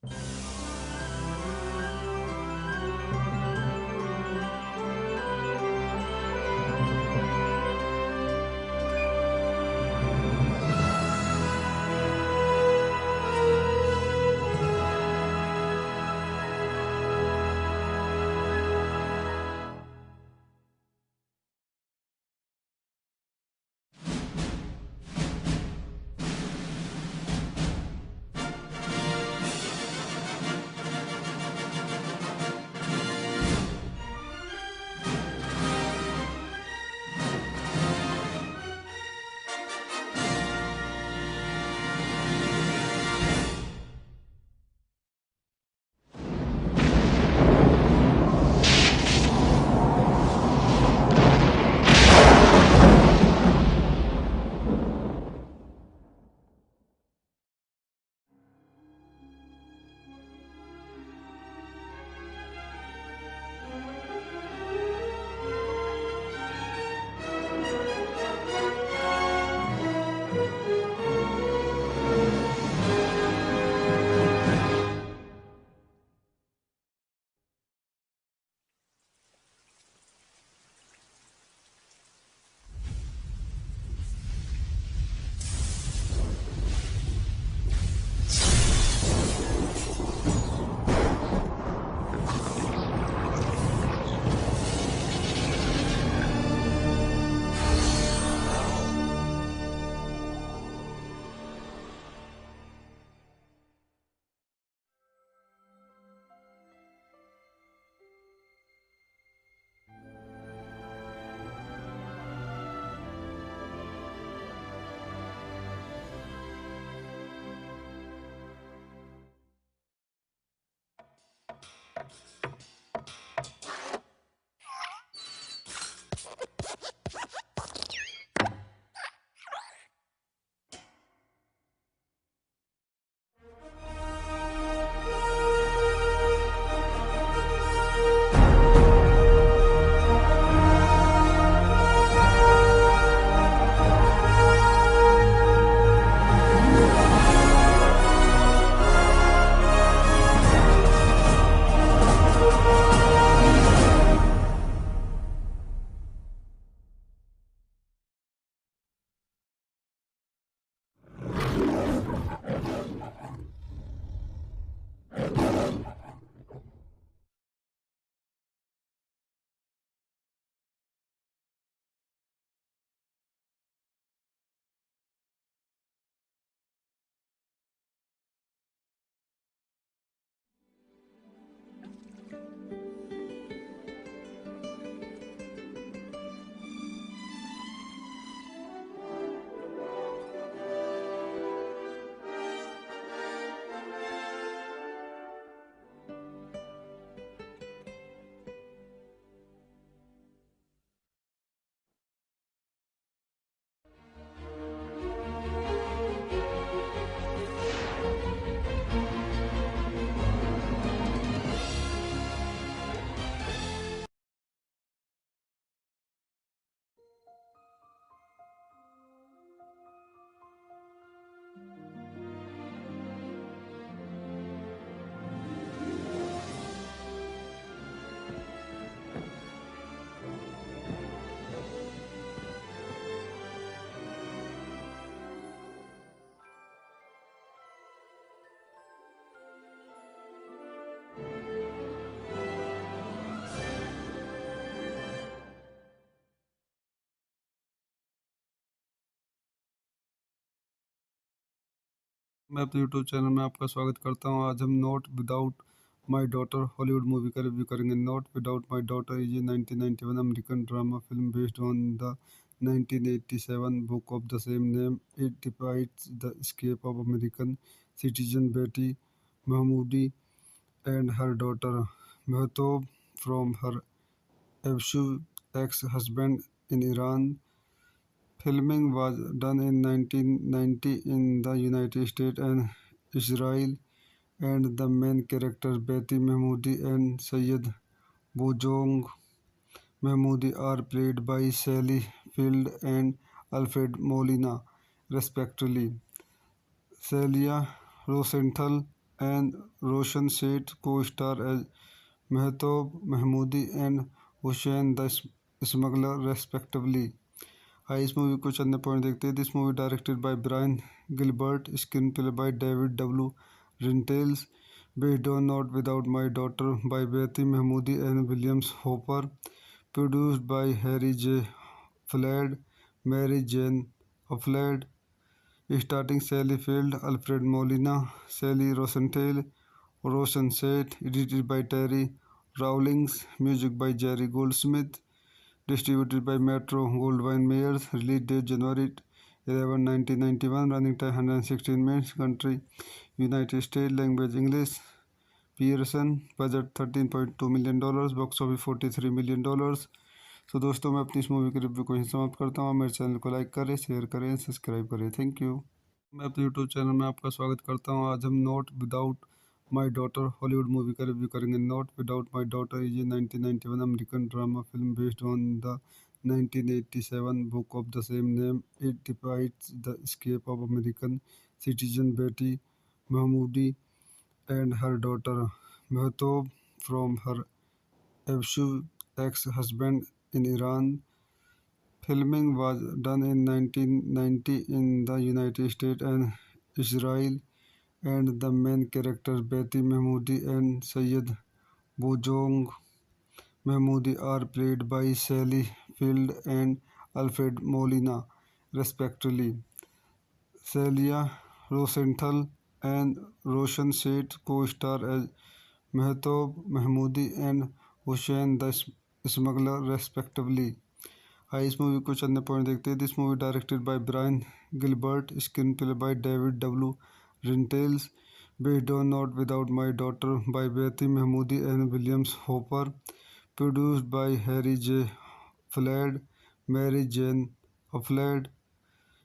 मैं अपने YouTube channel में आपका स्वागत करता हूं। आज हम not without my daughter Hollywood movie का रिव्यू करेंगे। Not without my daughter is a 1991 American drama film based on the 1987 book of the same name. It depicts the escape of American citizen Betty Mahmoudi and her daughter Mehtob from her abusive ex-husband in Iran. Filming was done in 1990 in the United States and Israel, and the main characters Betty Mahmoudi and Syed Bojong Mahmoudi are played by Sally Field and Alfred Molina, respectively. Celia Rosenthal and Roshan Seth co-star as Mehtob Mahmoodi and Hussein the Smuggler respectively। आइए इस movie को चंद point देखते हैं। This movie directed by Brian Gilbert, screenplay by David W Rintels, based on not without my daughter by Betty Mahmoody and Williams hopper, produced by Harry J fled, Mary Jane Ufland, starting Sally Field, Alfred Molina, Sally Rosenthal, Roshan Seth, edited by Terry Rawlings, music by Jerry Goldsmith, distributed by Metro Goldwyn Mayers, release date January 11, 1991, running time 116 minutes, country United States, language English, Pearson, budget $13.2 million, box office $43 million। तो दोस्तों मैं अपनी इस movie के review को यहीं समाप्त करता हूँ। मेरे चैनल को लाइक करें, शेयर करें, सब्सक्राइब करें। Thank you. मैं अपने यूट्यूब चैनल में आपका स्वागत करता हूँ। आज हम not without my daughter Hollywood movie का रिव्यू करेंगे। Not without my daughter is a 1991 American drama film based on the 1987 book of the same name. It depicts the escape of American citizen Betty Mahmoudi and her daughter Mehtob from her abusive ex-husband in Iran. Filming was done in 1990 in the United States and Israel, and the main characters Betty Mahmoodi and Syed Bojong Mahmoodi are played by Sally Field and Alfred Molina, respectively. Celia Rosenthal and Roshan Seth co-star as Mehtob Mahmoodi and Hussein the Smuggler, respectively। आइए इस movie को चंद point देखते हैं। This movie directed by Brian Gilbert, screenplay by David W Rintels, based on not without my daughter by Betty Mahmoody and Williams hopper, produced by Harry J fled, Mary Jane Ufland,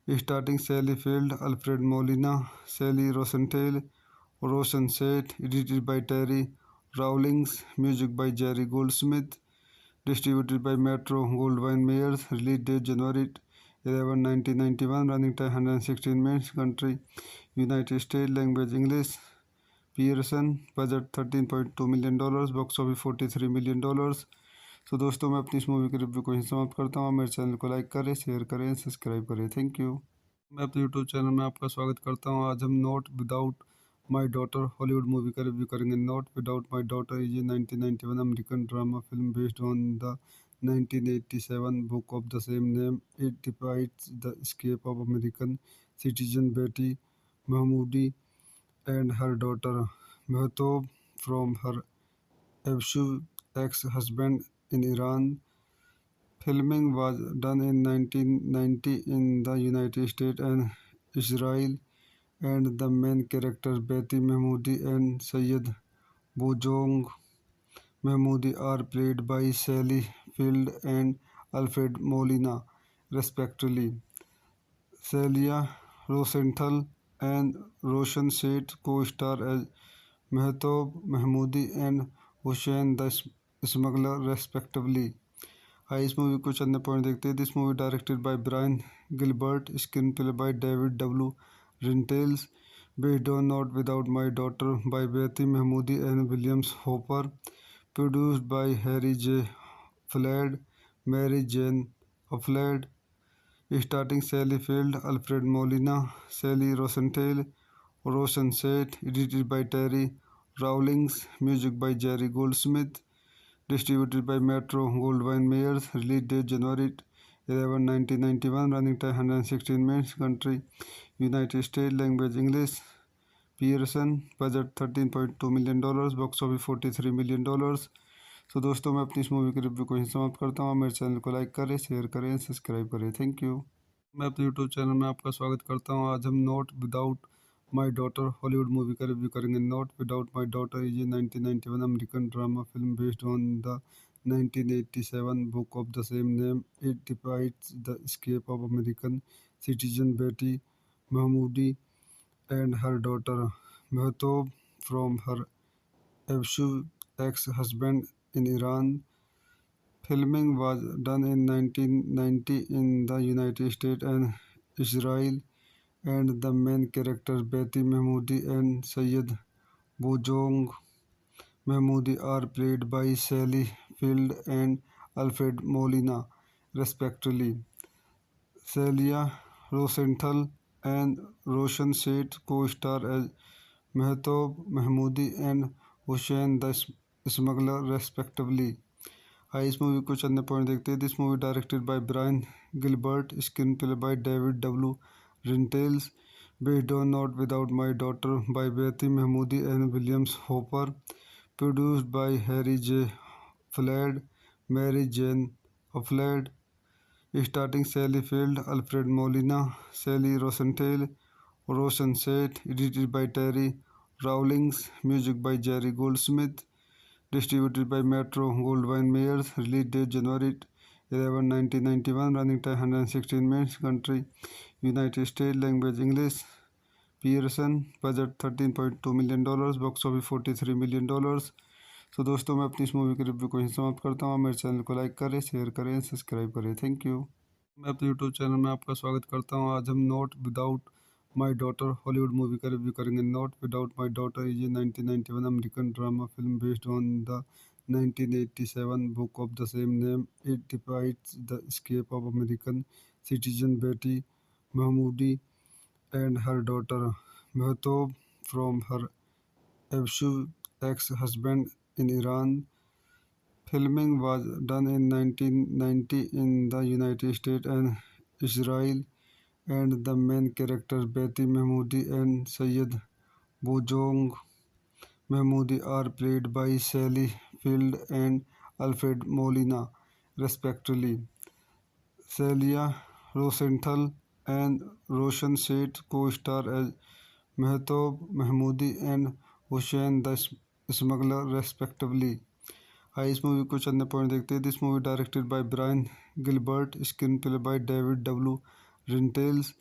starting Sally Field, Alfred Molina, Sally Rosenthal, Roshan Seth, edited by Terry Rawlings, music by Jerry Goldsmith, distributed by Metro Goldwyn Mayers, release date January 11, 1991, running time 116 minutes, country United States, language English, Pearson, budget $13.2 million, box office $43 million। तो दोस्तों मैं अपनी इस movie के review को यहीं समाप्त करता हूँ। मेरे चैनल को लाइक करें, शेयर करें, सब्सक्राइब करें। Thank you. मैं अपने यूट्यूब चैनल में आपका स्वागत करता हूँ। आज हम not without my daughter Hollywood movie का रिव्यू करेंगे। Not without my daughter is a 1991 American drama film based on the 1987 book of the same name. It depicts the escape of American citizen Betty Mahmoodi and her daughter Mehtob from her abusive ex-husband in Iran. Filming was done in 1990 in the United States and Israel, and the main characters Betty Mahmoodi and Syed Bojong Mahmoodi are played by Sally Field and Alfred Molina, respectively. Celia Rosenthal and Roshan Seth co-star as Mehtob Mahmoodi and Hussein the Smuggler, respectively। आइए इस movie को चंद point देखते हैं। This movie directed by Brian Gilbert, screenplay by David W Rintels, based on not without my daughter by Betty Mahmoody and Williams hopper, produced by Harry J fled, Mary Jane Ufland, starting Sally Field, Alfred Molina, Sally Rosenthal, Roshan Seth, edited by Terry Rawlings, music by Jerry Goldsmith, distributed by Metro Goldwyn Mayers, release date January 11, 1991, running time 116 minutes, country United States, language English, Pearson, budget $13.2 million, box office $43 million। तो दोस्तों मैं अपनी इस movie के review को यहीं समाप्त करता हूँ। मेरे चैनल को लाइक करें, शेयर करें, सब्सक्राइब करें। Thank you. मैं अपने यूट्यूब चैनल में आपका स्वागत करता हूँ। आज हम not without my daughter Hollywood movie का रिव्यू करेंगे। Not without my daughter is a 1991 American drama film based on the 1987 book of the same name. It depicts the escape of American citizen Betty Mahmoodi and her daughter Mehtob from her abusive ex-husband in Iran. Filming was done in 1990 in the United States and Israel, and the main characters Betty Mahmoodi and Syed Bojong Mahmoodi are played by Sally Field and Alfred Molina, respectively. Celia Rosenthal and Roshan Seth co-star as Mehtob Mahmoodi and Hussein the Smuggler, respectively. आइए इस movie को चंद point देखते हैं। This movie directed by Brian Gilbert, screenplay by David W Rintels, based on not without my daughter by Betty Mahmoody and Williams hopper, produced by Harry J fled, Mary Jane Ufland, starting Sally Field, Alfred Molina, Sally Rosenthal, Roshan Seth, edited by Terry Rawlings, music by Jerry Goldsmith, distributed by Metro Goldwyn Mayers, release date January 11, 1991, running time 116 minutes, country United States, language English, Pearson, budget $13.2 million, box office $43 million। तो दोस्तों मैं अपनी इस movie के review को यहीं समाप्त करता हूँ। मेरे चैनल को लाइक करें, शेयर करें, सब्सक्राइब करें। Thank you. मैं अपने यूट्यूब चैनल में आपका स्वागत करता हूँ। आज हम not without my daughter Hollywood movie का रिव्यू करेंगे। Not without my daughter is a 1991 American drama film based on the 1987 book of the same name. It depicts the escape of American citizen Betty Mahmoudi and her daughter Mehtob from her abusive ex-husband in Iran. Filming was done in 1990 in the United States and Israel, and the main characters Betty Mahmoodi and Syed Bojong Mahmoodi are played by Sally Field and Alfred Molina, respectively. Celia Rosenthal and Roshan Seth co-star as Mehtob Mahmoodi and Hussein the Smuggler, respectively. आइए इस movie को चंद point देखते हैं। This movie directed by Brian Gilbert, screenplay by David W Rintels,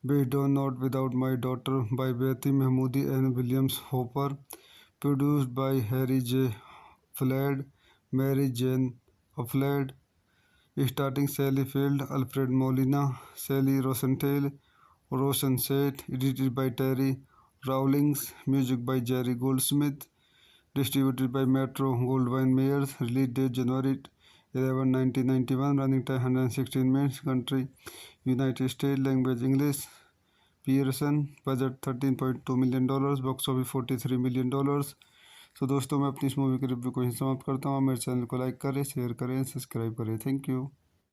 based on not without my daughter by Betty Mahmoody and Williams hopper, produced by Harry J fled, Mary Jane Ufland, starting Sally Field, Alfred Molina, Sally Rosenthal, Roshan Seth, edited by Terry Rawlings, music by Jerry Goldsmith, distributed by Metro Goldwyn Mayers, release date January 11, 1991, running time 116 minutes, country United States, language English, Pearson, budget $13.2 million, box office $43 million। तो दोस्तों मैं अपनी इस movie के review को यहीं समाप्त करता हूँ। मेरे चैनल को लाइक करें, शेयर करें, सब्सक्राइब करें। Thank you.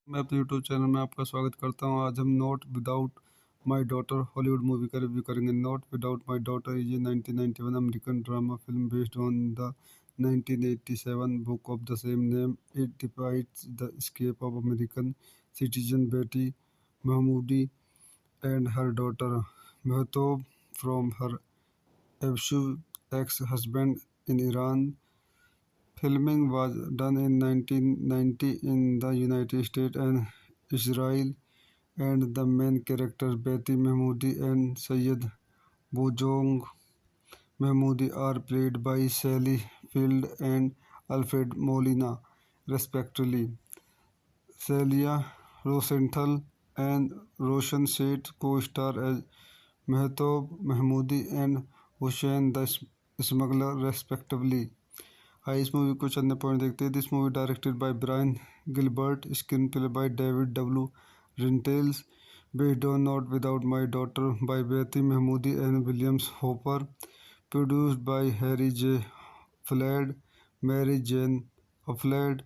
मैं अपने यूट्यूब चैनल में आपका स्वागत करता हूँ। आज हम not without my daughter Hollywood movie का रिव्यू करेंगे। Not without my daughter is a 1991 American drama film based on the 1987 book of the same name. It depicts the escape of American citizen Betty Mahmoodi and her daughter Mehtob from her abusive ex-husband in Iran. Filming was done in 1990 in the United States and Israel, and the main characters Betty Mahmoodi and Syed Bojong Mahmoodi are played by Sally Field and Alfred Molina, respectively. Celia Rosenthal and Roshan Seth co-star as Mehtob Mahmoodi and Hussein the Smuggler, respectively. आइए इस movie को चंद point देखते हैं। This movie directed by Brian Gilbert, screenplay by David W Rintels, based on not without my daughter by Betty Mahmoody and Williams hopper, produced by Harry J fled, Mary Jane Ufland,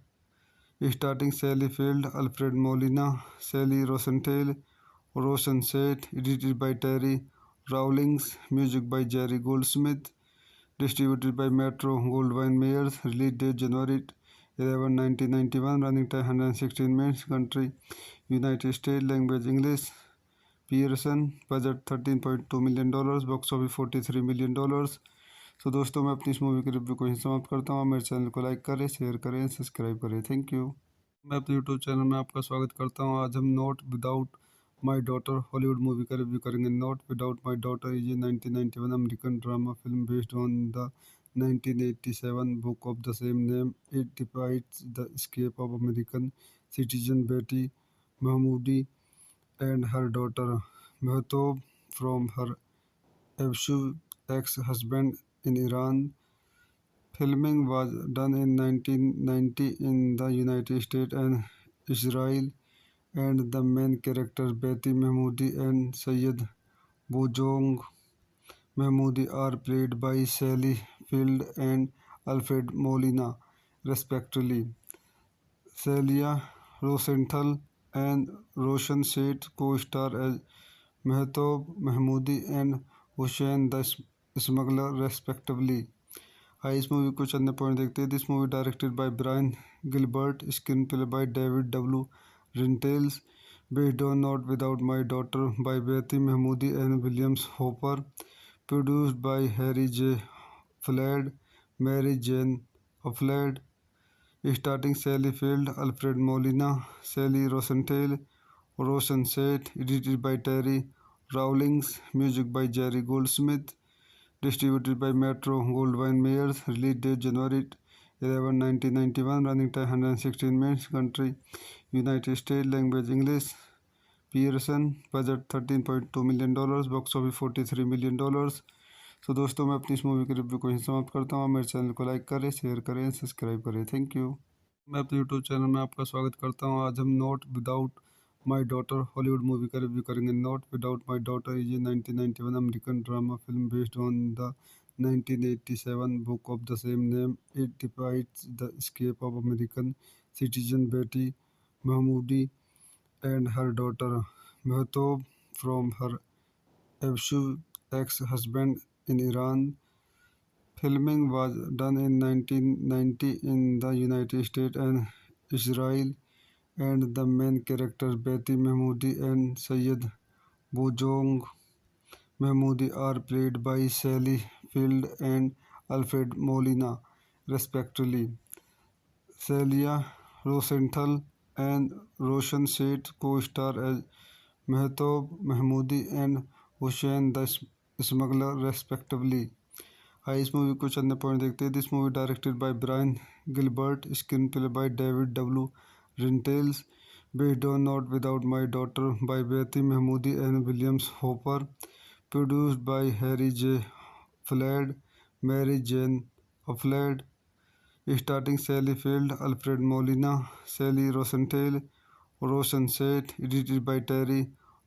starting Sally Field, Alfred Molina, Sally Rosenthal, Roshan Seth, edited by Terry Rawlings, music by Jerry Goldsmith, distributed by Metro Goldwyn Mayers, release date January 11, 1991, running time 116 minutes, country United States, language English, Pearson, budget $13.2 million, box office $43 million। तो दोस्तों मैं अपनी इस movie के review को यहीं समाप्त करता हूँ। मेरे चैनल को लाइक करें, शेयर करें, सब्सक्राइब करें। Thank you. मैं अपने यूट्यूब चैनल में आपका स्वागत करता हूँ। आज हम not without my daughter Hollywood movie का रिव्यू करेंगे। Not without my daughter is a 1991 American drama film based on the 1987 book of the same name. It depicts the escape of American citizen Betty Mahmoodi and her daughter Mehtob from her abusive ex-husband in Iran. Filming was done in 1990 in the United States and Israel, and the main characters Betty Mahmoudi and Syed Bojong Mahmoudi are played by Sally Field and Alfred Molina, respectively. Celia Rosenthal and Roshan Seth co-star as Mehtob Mahmoodi and Hussein the Smuggler, respectively. आइए इस movie को चंद point देखते हैं. This movie directed by Brian Gilbert, screenplay by David W Rintels, based on not without my daughter by Betty Mahmoody and Williams hopper, produced by Harry J fled, Mary Jane Ufland, starting Sally Field, Alfred Molina, Sally Rosenthal, Roshan Seth, edited by Terry Rawlings, music by Jerry Goldsmith, distributed by Metro Goldwyn Mayers, release date January 11, 1991, running time 116 minutes, country United States, language English, Pearson, budget $13.2 million, box office $43 million. तो दोस्तों मैं अपनी इस movie के review को यहीं समाप्त करता हूँ. मेरे चैनल को लाइक करें, शेयर करें, सब्सक्राइब करें. Thank you. मैं अपने यूट्यूब चैनल में आपका स्वागत करता हूँ. आज हम not without my daughter Hollywood movie का रिव्यू करेंगे. Not without my daughter is a 1991 American drama film based on the 1987 book of the same name. It depicts the escape of American citizen Betty Mahmoudi and her daughter Mehtob from her abusive ex-husband in Iran. Filming was done in 1990 in the United States and Israel, and the main characters Betty Mahmoudi and Syed Bojong Mahmoudi are played by Sally Field and Alfred Molina, respectively. Celia Rosenthal and Roshan Seth co-star as Mehtob Mahmoodi and Hussein the Smuggler, respectively. आइए इस movie को चंद point देखते हैं. This movie directed by Brian Gilbert, screenplay by David W Rintels, based on not without my daughter by Betty Mahmoody and Williams hopper, produced by Harry J fled, Mary Jane Ufland, starting Sally Field, Alfred Molina, Sally Rosenthal, Roshan Seth, edited by Terry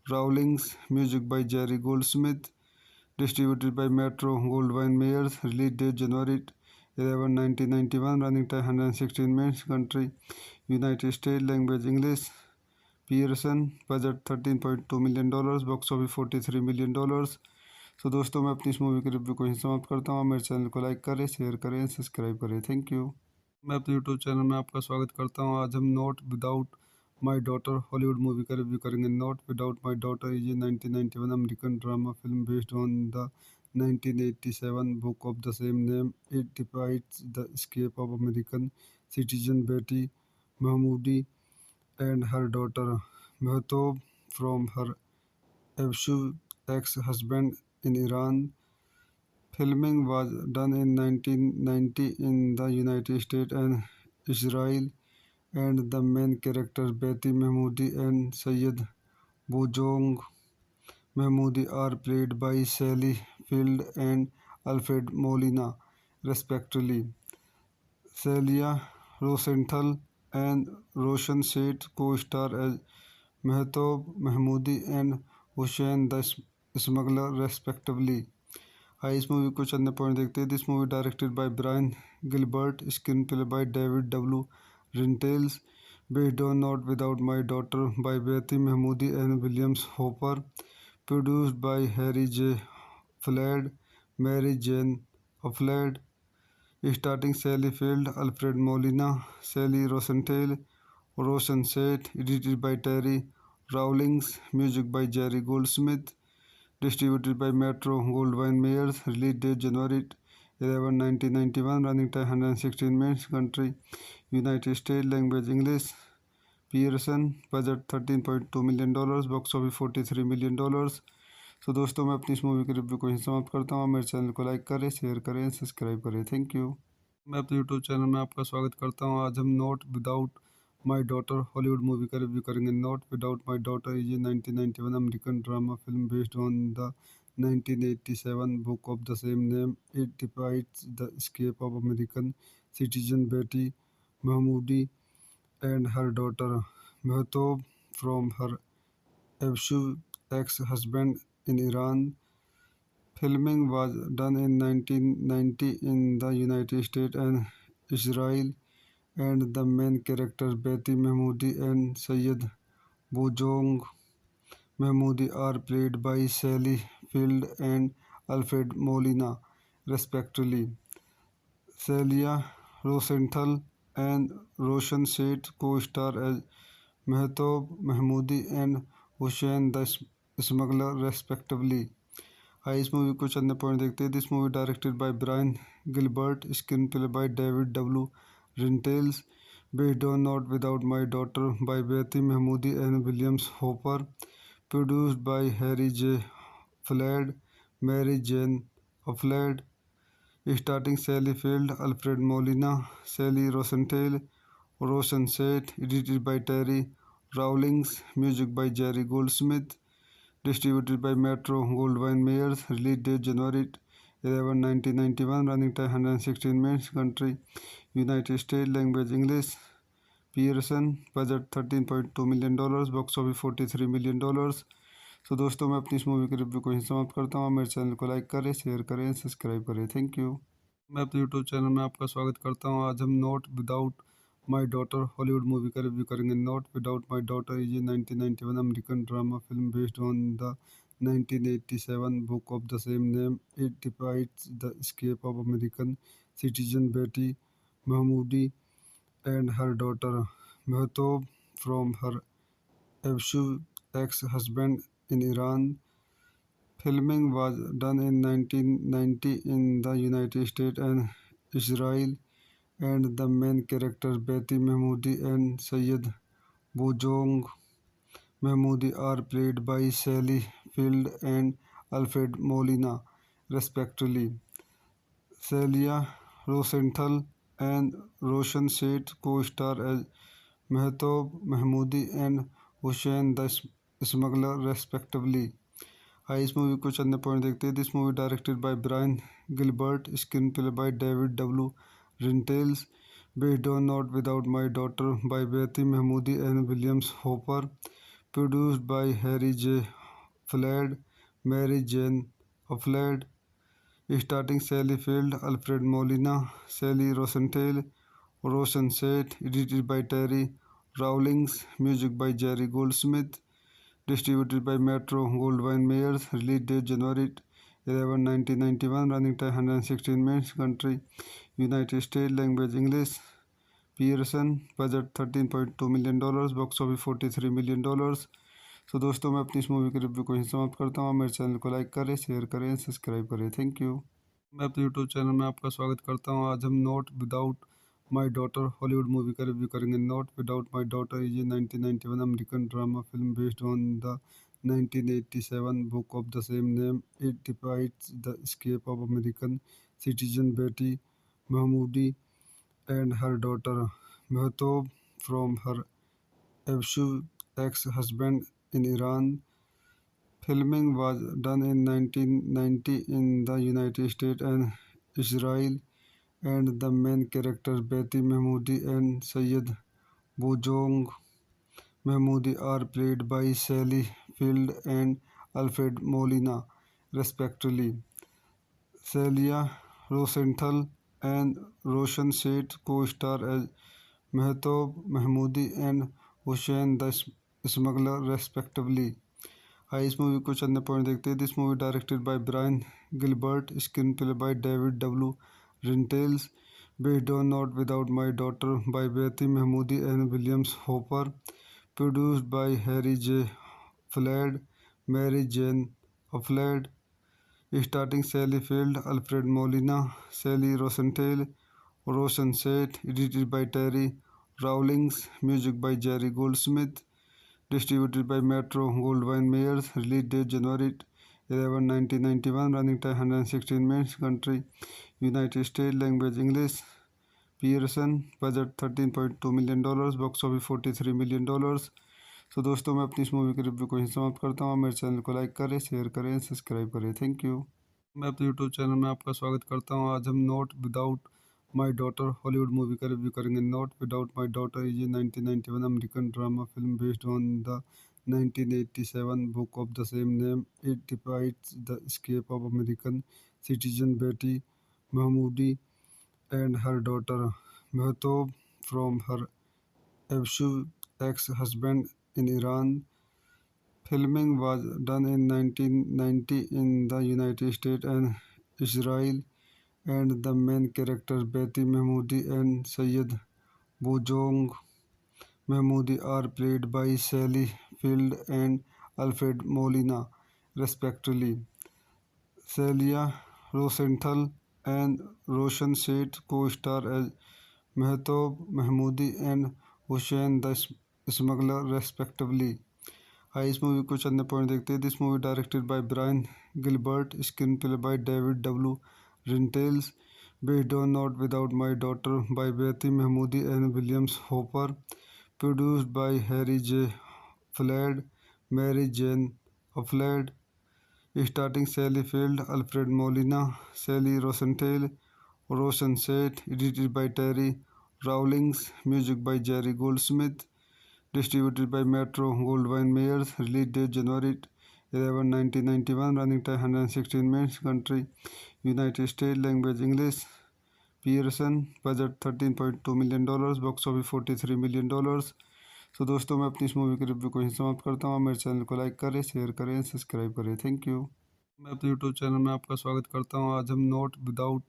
Rawlings, music by Jerry Goldsmith, distributed by Metro Goldwyn Mayers, release date January 11, 1991, running time 116 minutes, country United States, language English, Pearson, budget $13.2 million, box office $43 million. तो दोस्तों मैं अपनी इस movie के review को यहीं समाप्त करता हूँ. मेरे चैनल को लाइक करें, शेयर करें, सब्सक्राइब करें. Thank you. मैं अपने यूट्यूब चैनल में आपका स्वागत करता हूँ. आज हम not without my daughter Hollywood movie का रिव्यू करेंगे. Not without my daughter is a 1991 American drama film based on the 1987 book of the same name. It depicts the escape of American citizen Betty Mahmoudi and her daughter Mehtob from her abusive ex-husband in Iran. Filming was done in 1990 in the United States and Israel, and the main characters Betty Mahmoudi and Syed Bojong Mahmoudi are played by Sally Field and Alfred Molina, respectively. Celia Rosenthal and Roshan Seth co-star as Mehtob Mahmoodi and Hussein the Smuggler, respectively. आइए इस movie को चंद point देखते हैं. This movie directed by Brian Gilbert, screenplay by David W Rintels, based on not without my daughter by Betty Mahmoody and Williams hopper, produced by Harry J fled, Mary Jane Ufland, starting Sally Field, Alfred Molina, Sally Rosenthal, Roshan Seth, edited by Terry Rawlings, music by Jerry Goldsmith, distributed by Metro Goldwyn Mayers, release date January 11, 1991, running time 116 minutes, country United States, language English, Pearson, budget $13.2 million, box office $43 million. तो दोस्तों मैं अपनी इस movie के review को यहीं समाप्त करता हूँ. मेरे चैनल को लाइक करें, शेयर करें, सब्सक्राइब करें. Thank you. मैं अपने यूट्यूब चैनल में आपका स्वागत करता हूँ. आज हम not without my daughter Hollywood movie का रिव्यू करेंगे. Not without my daughter is a 1991 American drama film based on the 1987 book of the same name. It depicts the escape of American citizen Betty Mahmoudi and her daughter Mehtob from her abusive ex-husband in Iran. Filming was done in 1990 in the United States and Israel, and the main characters Betty Mahmoudi and Syed Bojong Mahmoudi are played by Sally Field and Alfred Molina, respectively. Celia Rosenthal and Roshan Seth co-star as Mehtob Mahmoodi and Hussein the Smuggler, respectively. आइए इस movie को चंद point देखते हैं. This movie directed by Brian Gilbert, screenplay by David W Rintels, based on Not Without My Daughter by Betty Mahmoodi and Williams Hopper, produced by Harry J. Flood, Mary Jane Flood, starting Sally Field, Alfred Molina, Sally Rosenthal, Roshan Seth, edited by Terry Rawlings, music by Jerry Goldsmith, distributed by Metro Goldwyn Mayers, release date January 11, 1991, running time 116 minutes, country United States, language English, Pearson, budget $13.2 million, box office $43 million. तो दोस्तों मैं अपनी इस movie के review को यहीं समाप्त करता हूँ. मेरे चैनल को लाइक करें, शेयर करें, सब्सक्राइब करें. Thank you. मैं अपने यूट्यूब चैनल में आपका स्वागत करता हूँ. आज हम not without my daughter Hollywood movie का रिव्यू करेंगे. Not without my daughter is a 1991 American drama film based on the 1987 book of the same name. It depicts the escape of American citizen Betty Mahmoudi and her daughter Mehtob from her abusive ex-husband in Iran. Filming was done in 1990 in the United States and Israel, and the main characters Betty Mahmoudi and Syed Bojong Mahmoudi are played by Sally Field and Alfred Molina, respectively. Celia Rosenthal and Roshan Seth co-star as Mehtob Mahmoodi and Hussein the Smuggler, respectively. आइए इस movie को चंद point देखते हैं. This movie directed by Brian Gilbert, screenplay by David W Rintels, based on Not Without My Daughter by Betty Mahmoodi and Williams Hopper, produced by Harry J. Flood, Mary Jane Flood, starring Sally Field, Alfred Molina, Sally Rosenthal, Roshan Seth, edited by Terry Rawlings, music by Jerry Goldsmith, distributed by Metro Goldwyn Mayers, release date January 11, 1991, running time 116 minutes, country United States, language English, Pearson, budget $13.2 million, box office $43 million. तो दोस्तों मैं अपनी इस movie के review को यहीं समाप्त करता हूँ. मेरे चैनल को लाइक करें, शेयर करें, सब्सक्राइब करें. Thank you. मैं अपने यूट्यूब चैनल में आपका स्वागत करता हूँ. आज हम not without my daughter Hollywood movie का रिव्यू करेंगे. Not without my daughter is a 1991 American drama film based on the 1987 book of the same name. It depicts the escape of American citizen Betty Mahmoudi and her daughter Mehtob from her abusive ex-husband in Iran. Filming was done in 1990 in the United States and Israel, and the main characters Betty Mahmoodi and Syed Bojong Mahmoodi are played by Sally Field and Alfred Molina, respectively. Celia Rosenthal and Roshan Seth co-star as Mehtob Mahmoodi and Hussein the Smuggler, respectively. आइए इस movie को चंद point देखते हैं. This movie directed by Brian Gilbert, screenplay by David W Rintels, based on Not Without My Daughter by Betty Mahmoodi and Williams Hopper, produced by Harry J. Flood, Mary Jane Flood, starring Sally Field, Alfred Molina, Sally Rosenthal, Roshan Seth, edited by Terry Rawlings, music by Jerry Goldsmith, distributed by Metro Goldwyn Mayers, release date January 11, 1991, running time 116 minutes, country United States, language English, Pearson, budget $13.2 million, box office $43 million. सो दोस्तों मैं अपनी इस movie के review को यहीं समाप्त करता हूँ। मेरे चैनल को लाइक करें, शेयर करें, सब्सक्राइब करें। Thank you. मैं अपने यूट्यूब चैनल में आपका स्वागत करता हूँ। आज हम not without my daughter Hollywood movie का रिव्यू करेंगे। Not without my daughter is a 1991 American drama film based on the 1987 book of the same name. It depicts the escape of American citizen Betty Mahmoudi and her daughter Mehtob from her abusive ex-husband in Iran. Filming was done in 1990 in the United States and Israel, and the main characters Betty Mahmoudi and Syed Bojong Mahmoudi are played by Sally Field and Alfred Molina, respectively. Celia Rosenthal and Roshan Seth co-star as Mehtob Mahmoodi and Hussein the Smuggler, respectively. आइए इस movie को चंद point देखते हैं। This movie directed by Brian Gilbert, screenplay by David W Rintels, based on not without my daughter by Betty Mahmoody and Williams hopper, produced by Harry J fled, Mary Jane Ufland, starting Sally Field, Alfred Molina, Sally Rosenthal, Roshan Seth, edited by Terry Rawlings, music by Jerry Goldsmith, distributed by Metro Goldwyn Mayers, release date January 11, 1991, running time 116 minutes, country United States, language English, Pearson, budget $13.2 million, box office $43 million। सो दोस्तों मैं अपनी इस movie के review को यहीं समाप्त करता हूँ। मेरे चैनल को लाइक करें, शेयर करें, सब्सक्राइब करें। Thank you. मैं अपने यूट्यूब चैनल में आपका स्वागत करता हूँ। आज हम not without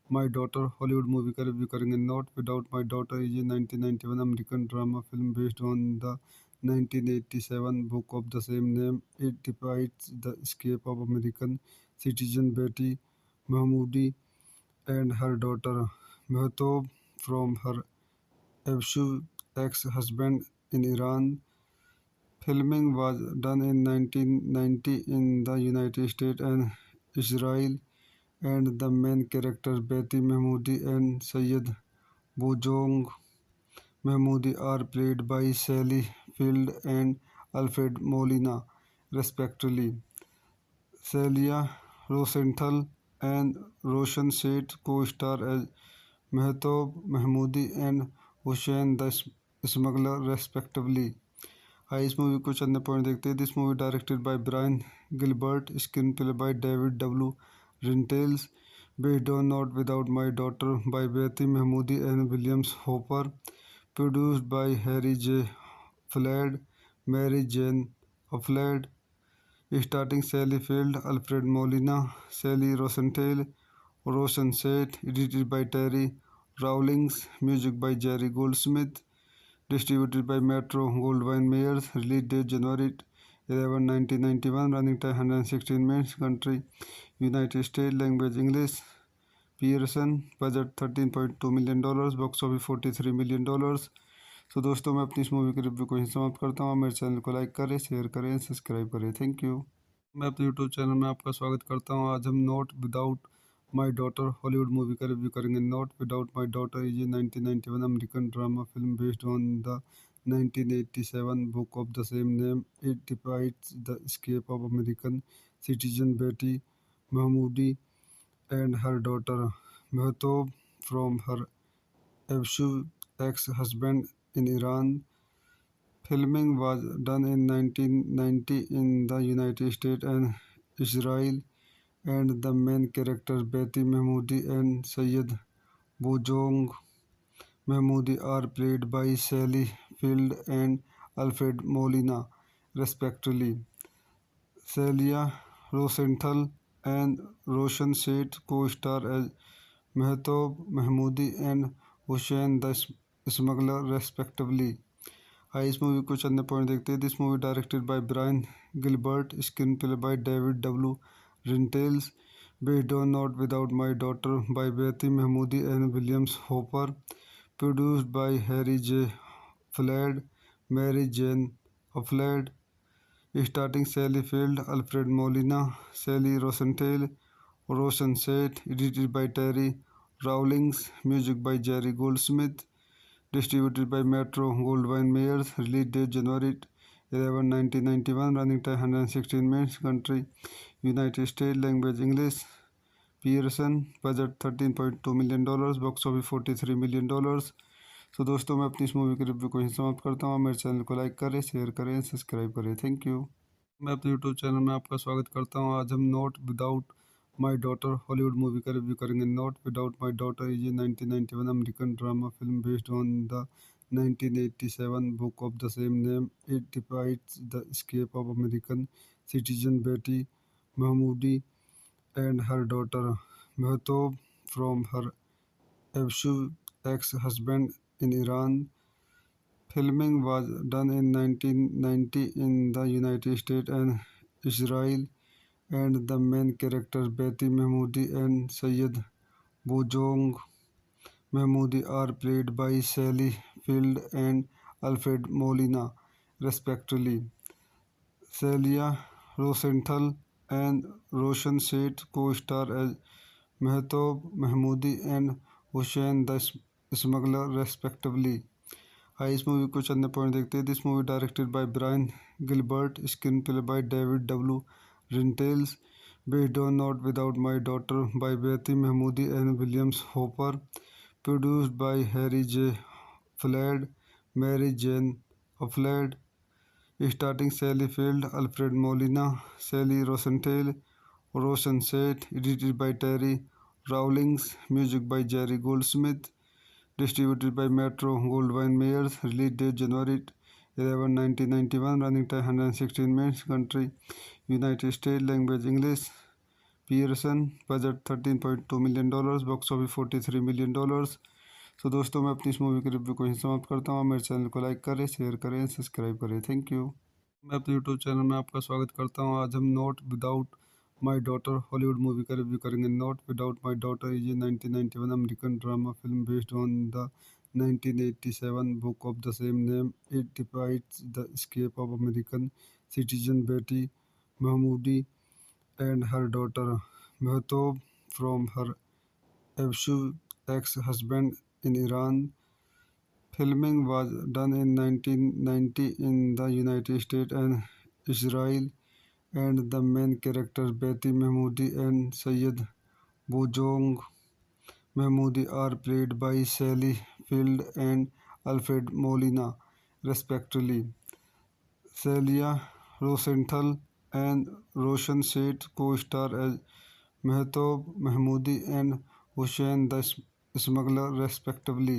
my daughter Hollywood movie का रिव्यू करेंगे। Not without my daughter is a 1991 American drama film based on the 1987 book of the same name. It depicts the escape of American citizen Betty Mahmoudi and her daughter Mehtob from her abusive ex-husband in Iran. Filming was done in 1990 in the United States and Israel, and the main characters Betty Mahmoudi and Syed Bojong Mahmoudi are played by Sally Field and Alfred Molina, respectively. Celia Rosenthal and Roshan Seth co-star as Mehtob Mahmoodi and Hussein the Smuggler, respectively. आइए इस movie को चंद point देखते हैं। This movie directed by Brian Gilbert, screenplay by David W Rintels, based on not without my daughter by Betty Mahmoody and Williams hopper, produced by Harry J fled, Mary Jane Ufland, starting Sally Field, Alfred Molina, Sally Rosenthal, Roshan Seth, edited by Terry Rawlings, music by Jerry Goldsmith, distributed by Metro Goldwyn Mayers, release date January 11, 1991, running time 116 minutes, country United States, language English, Pearson, budget $13.2 million, box office $43 million। सो दोस्तों मैं अपनी इस movie के review को यहीं समाप्त करता हूँ। मेरे चैनल को लाइक करें, शेयर करें, सब्सक्राइब करें। Thank you. मैं अपने यूट्यूब चैनल में आपका स्वागत करता हूँ। आज हम not without my daughter Hollywood movie का रिव्यू करेंगे। Not without my daughter is a 1991 American drama film based on the 1987 book of the same name. It depicts the escape of American citizen Betty Mahmoudi and her daughter Mehtob from her abusive ex-husband in Iran. Filming was done in 1990 in the United States and Israel, and the main characters Betty Mahmoudi and Syed Bojong Mahmoudi are played by Sally Field and Alfred Molina, respectively. Celia Rosenthal and Roshan Seth co-star as Mehtob Mahmoodi and Hussein the Smuggler, respectively. आइए इस movie को चंद point देखते हैं। This movie directed by Brian Gilbert, screenplay by David W Rintels, based on not without my daughter by Betty Mahmoody and Williams hopper, produced by Harry J fled, Mary Jane Ufland, starting Sally Field, Alfred Molina, Sally Rosenthal, Roshan Seth, edited by Terry Rawlings, music by Jerry Goldsmith, distributed by Metro Goldwyn Mayers, release date 11 1991, running time 116 minutes, country United States, language English, Pearson, budget $13.2 million, box office $43 million। सो दोस्तों, मैं अपनी इस movie के review को यहीं समाप्त करता हूँ। मेरे चैनल को लाइक करें, शेयर करें, सब्सक्राइब करें। Thank you. मैं अपने यूट्यूब चैनल में आपका स्वागत करता हूँ। आज हम not without my daughter Hollywood movie का रिव्यू करेंगे। Not without my daughter is a 1991 American drama film based on the 1987 book of the same name. It depicts the escape of American citizen Betty Mahmoudi and her daughter Mehtob from her abusive ex-husband in Iran. Filming was done in 1990 in the United States and Israel, and the main characters Betty Mahmoudi and Syed Bojong Mahmoudi are played by Sally Field and Alfred Molina, respectively. Celia Rosenthal and Roshan Seth co-star as Mehtob Mahmoodi and Hussein the Smuggler, respectively. आइए इस movie को चंद point देखते हैं। This movie directed by Brian Gilbert, screenplay by David W Rintels, based on not without my daughter by Betty Mahmoody and Williams hopper, produced by Harry J fled, Mary Jane Ufland, starting Sally Field, Alfred Molina, Sally Rosenthal, Roshan Seth, edited by Terry Rawlings, music by Jerry Goldsmith, distributed by Metro Goldwyn Mayers, release date January 11, 1991, running time 116 minutes, country United States, language English, Pearson, budget $13.2 million, box office $43 million। सो दोस्तों, मैं अपनी इस movie के review को यहीं समाप्त करता हूँ। मेरे चैनल को लाइक करें, शेयर करें, सब्सक्राइब करें। Thank you. मैं अपने यूट्यूब चैनल में आपका स्वागत करता हूँ। आज हम not without my daughter Hollywood movie का रिव्यू करेंगे। Not without my daughter is a 1991 American drama film based on the 1987 book of the same name. It depicts the escape of American citizen Betty Mahmoudi and her daughter Mehtob from her abusive ex-husband in Iran. Filming was done in 1990 in the United States and Israel, and the main characters Betty Mahmoudi and Syed Bojong Mahmoudi are played by Sally Field and Alfred Molina, respectively. Celia Rosenthal and Roshan Seth co-star as Mehtob Mahmoodi and Hussein the Smuggler, respectively.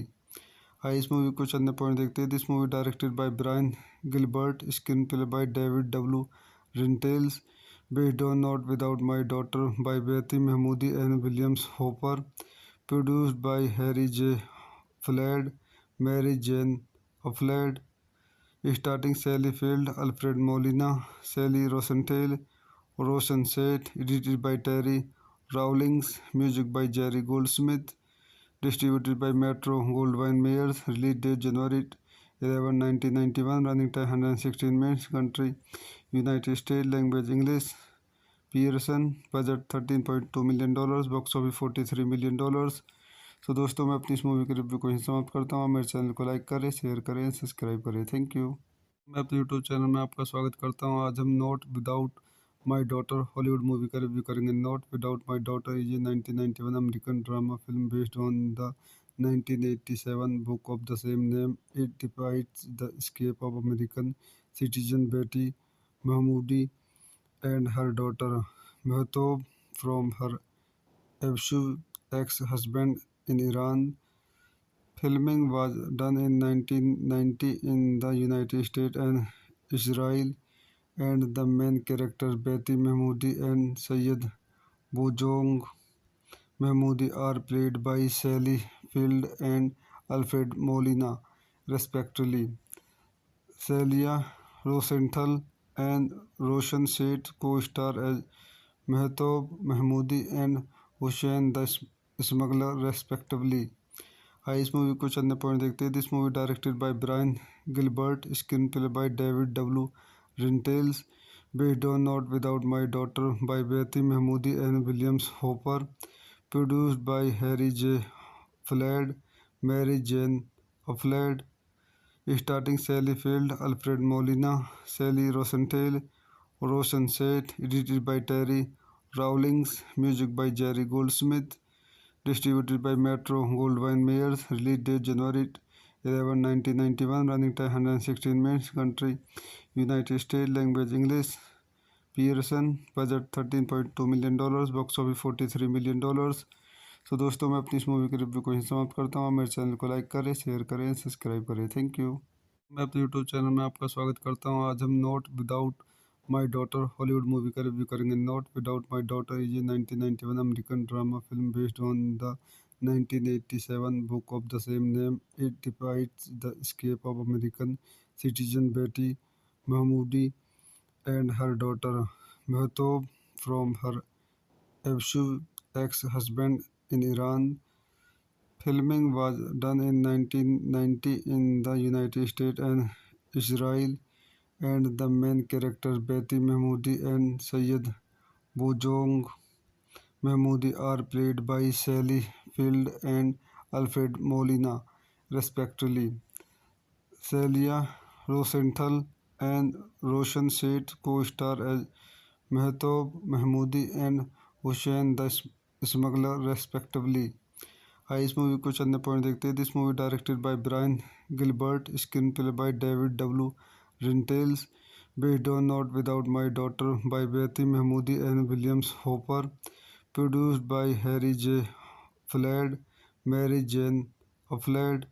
आइए इस movie को चंद point देखते हैं। This movie directed by Brian Gilbert, screenplay by David W Rintels, based on not without my daughter by Betty Mahmoody and Williams hopper, produced by Harry J fled, Mary Jane Ufland, starting Sally Field, Alfred Molina, Sally Rosenthal, Roshan Seth, edited by Terry Rawlings, music by Jerry Goldsmith, distributed by Metro Goldwyn Mayers, release date January 11, 1991, running time 116 minutes, country United States, language English, Pearson, budget $13.2 million, box office $43 million। सो दोस्तों, मैं अपनी इस movie के review को यहीं समाप्त करता हूँ। मेरे चैनल को लाइक करें, शेयर करें, सब्सक्राइब करें। Thank you. मैं अपने यूट्यूब चैनल में आपका स्वागत करता हूँ। आज हम not without my daughter Hollywood movie का रिव्यू करेंगे। Not without my daughter is a 1991 American drama film based on the 1987 book of the same name. It depicts the escape of American citizen Betty Mahmoudi and her daughter Mehtob from her abusive ex-husband in Iran. Filming was done in 1990 in the United States and Israel, and the main characters Betty Mahmoudi and Syed Bojong Mahmoudi are played by Sally Field and Alfred Molina, respectively. Celia Rosenthal and Roshan Seth co-star as Mehtob Mahmoodi and Hussein the Smuggler, respectively. आइए इस movie को चंद point देखते हैं। This movie directed by Brian Gilbert, screenplay by David W Rintels, based on not without my daughter by Betty Mahmoody and Williams hopper, produced by Harry J fled, Mary Jane Ufland, Starting Sally Field, Alfred Molina, Sally Rosenthal, Roshan Seth, edited by Terry Rawlings, music by Jerry Goldsmith, distributed by Metro Goldwyn Mayers, release date January 11, 1991, running time 116 minutes, country United States, language English, Pearson, budget $13.2 million, box office $43 million। सो दोस्तों मैं अपनी इस movie के review को यहीं समाप्त करता हूँ। मेरे चैनल को लाइक करें, शेयर करें, सब्सक्राइब करें। Thank you. मैं अपने यूट्यूब चैनल में आपका स्वागत करता हूँ। आज हम not without my daughter Hollywood movie का रिव्यू करेंगे। Not without my daughter is a 1991 American drama film based on the 1987 book of the same name. It depicts the escape of American citizen Betty Mahmoudi and her daughter Mehtob from her abusive ex-husband in Iran. Filming was done in 1990 in the United States and Israel, and the main characters Betty Mahmoudi and Syed Bojong Mahmoudi are played by Sally Field and Alfred Molina, respectively. Celia Rosenthal and Roshan Seth co-star as Mehtob Mahmoodi and Hussein the Smuggler, respectively. आइए इस movie को चंद point देखते हैं। This movie directed by Brian Gilbert, screenplay by David W Rintels, based on not without my daughter by Betty Mahmoody and Williams hopper, produced by Harry J fled, Mary Jane Ufland,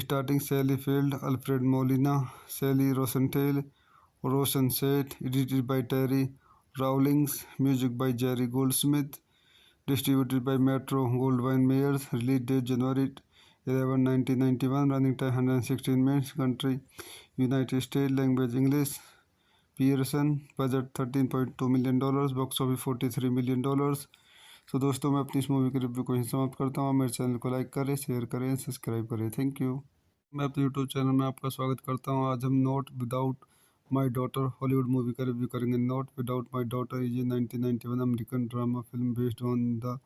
starting Sally Field, Alfred Molina, Sally Rosenthal, Roshan Seth, edited by Terry Rawlings, music by Jerry Goldsmith, distributed by Metro Goldwyn Mayers, release date January 11, 1991, running time 116 minutes, country United States, language English, Pearson, budget $13.2 million, box office $43 million। सो दोस्तों मैं अपनी इस movie के review को यहीं समाप्त करता हूँ। मेरे चैनल को लाइक करें, शेयर करें, सब्सक्राइब करें। Thank you. मैं अपने यूट्यूब चैनल में आपका स्वागत करता हूँ। आज हम not without my daughter Hollywood movie का रिव्यू करेंगे। Not without my daughter is a 1991 American drama film based on the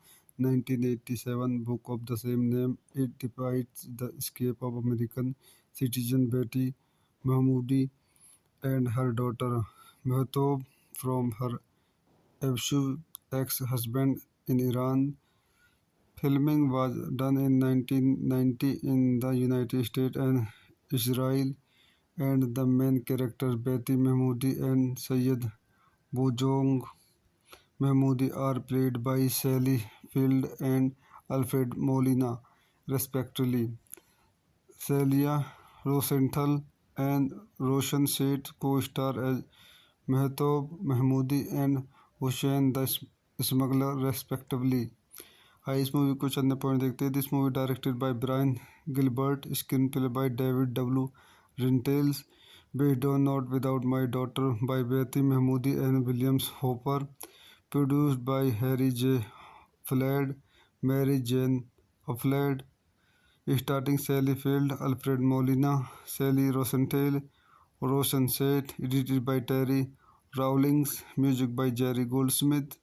1987 book of the same name. It depicts the escape of American citizen Betty Mahmoudi and her daughter Mehtob from her abusive ex-husband in Iran. Filming was done in 1990 in the United States and Israel, and the main characters Betty Mahmoudi and Syed Bojong Mahmoudi are played by Sally Field and Alfred Molina, respectively. Celia Rosenthal and Roshan Seth co-star as Mehtob Mahmoodi and Hussein the Smuggler, respectively. आइए इस movie को चंद point देखते हैं। This movie directed by Brian Gilbert, screenplay by David W Rintels, based on not without my daughter by Betty Mahmoody and Williams hopper, produced by Harry J fled, Mary Jane Ufland, starting Sally Field, Alfred Molina, Sally Rosenthal, Roshan Seth, edited by Terry Rawlings, music by Jerry Goldsmith,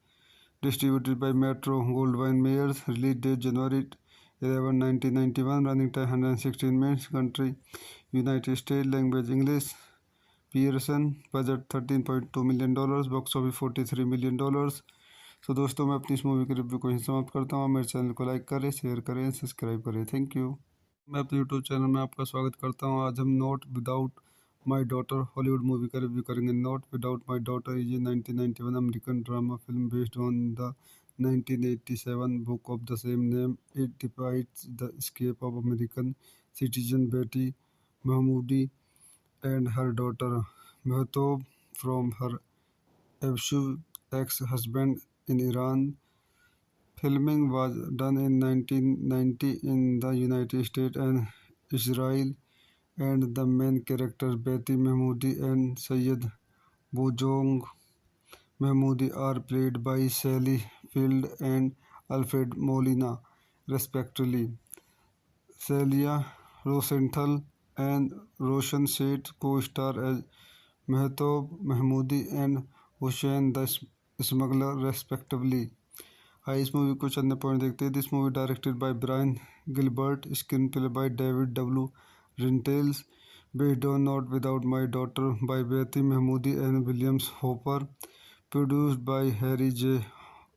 distributed by Metro Goldwyn Mayers, release date January 11, 1991, running time 116 minutes, country United States, language English, Pearson, budget $13.2 million, box office $43 million। सो दोस्तों मैं अपनी इस movie के review को यहीं समाप्त करता हूँ। मेरे चैनल को लाइक करें, शेयर करें, सब्सक्राइब करें। Thank you. मैं अपने यूट्यूब चैनल में आपका स्वागत करता हूँ। आज हम not without my daughter Hollywood movie का रिव्यू करेंगे। Not without my daughter is a 1991 American drama film based on the 1987 book of the same name. It depicts the escape of American citizen Betty Mahmoudi and her daughter Mehtob from her abusive ex-husband in Iran. Filming was done in 1990 in the United States and Israel, and the main characters Betty Mahmoudi and Syed Bojong Mahmoudi are played by Sally Field and Alfred Molina, respectively. Celia Rosenthal and Roshan Seth co-star as Mehtob Mahmoodi and Hussein the Smuggler, respectively. आइए इस movie को चंद point देखते हैं। This movie directed by Brian Gilbert, screenplay by David W Rintels, based on Not Without My Daughter by Betty Mahmoodi and Williams Hopper, produced by Harry J.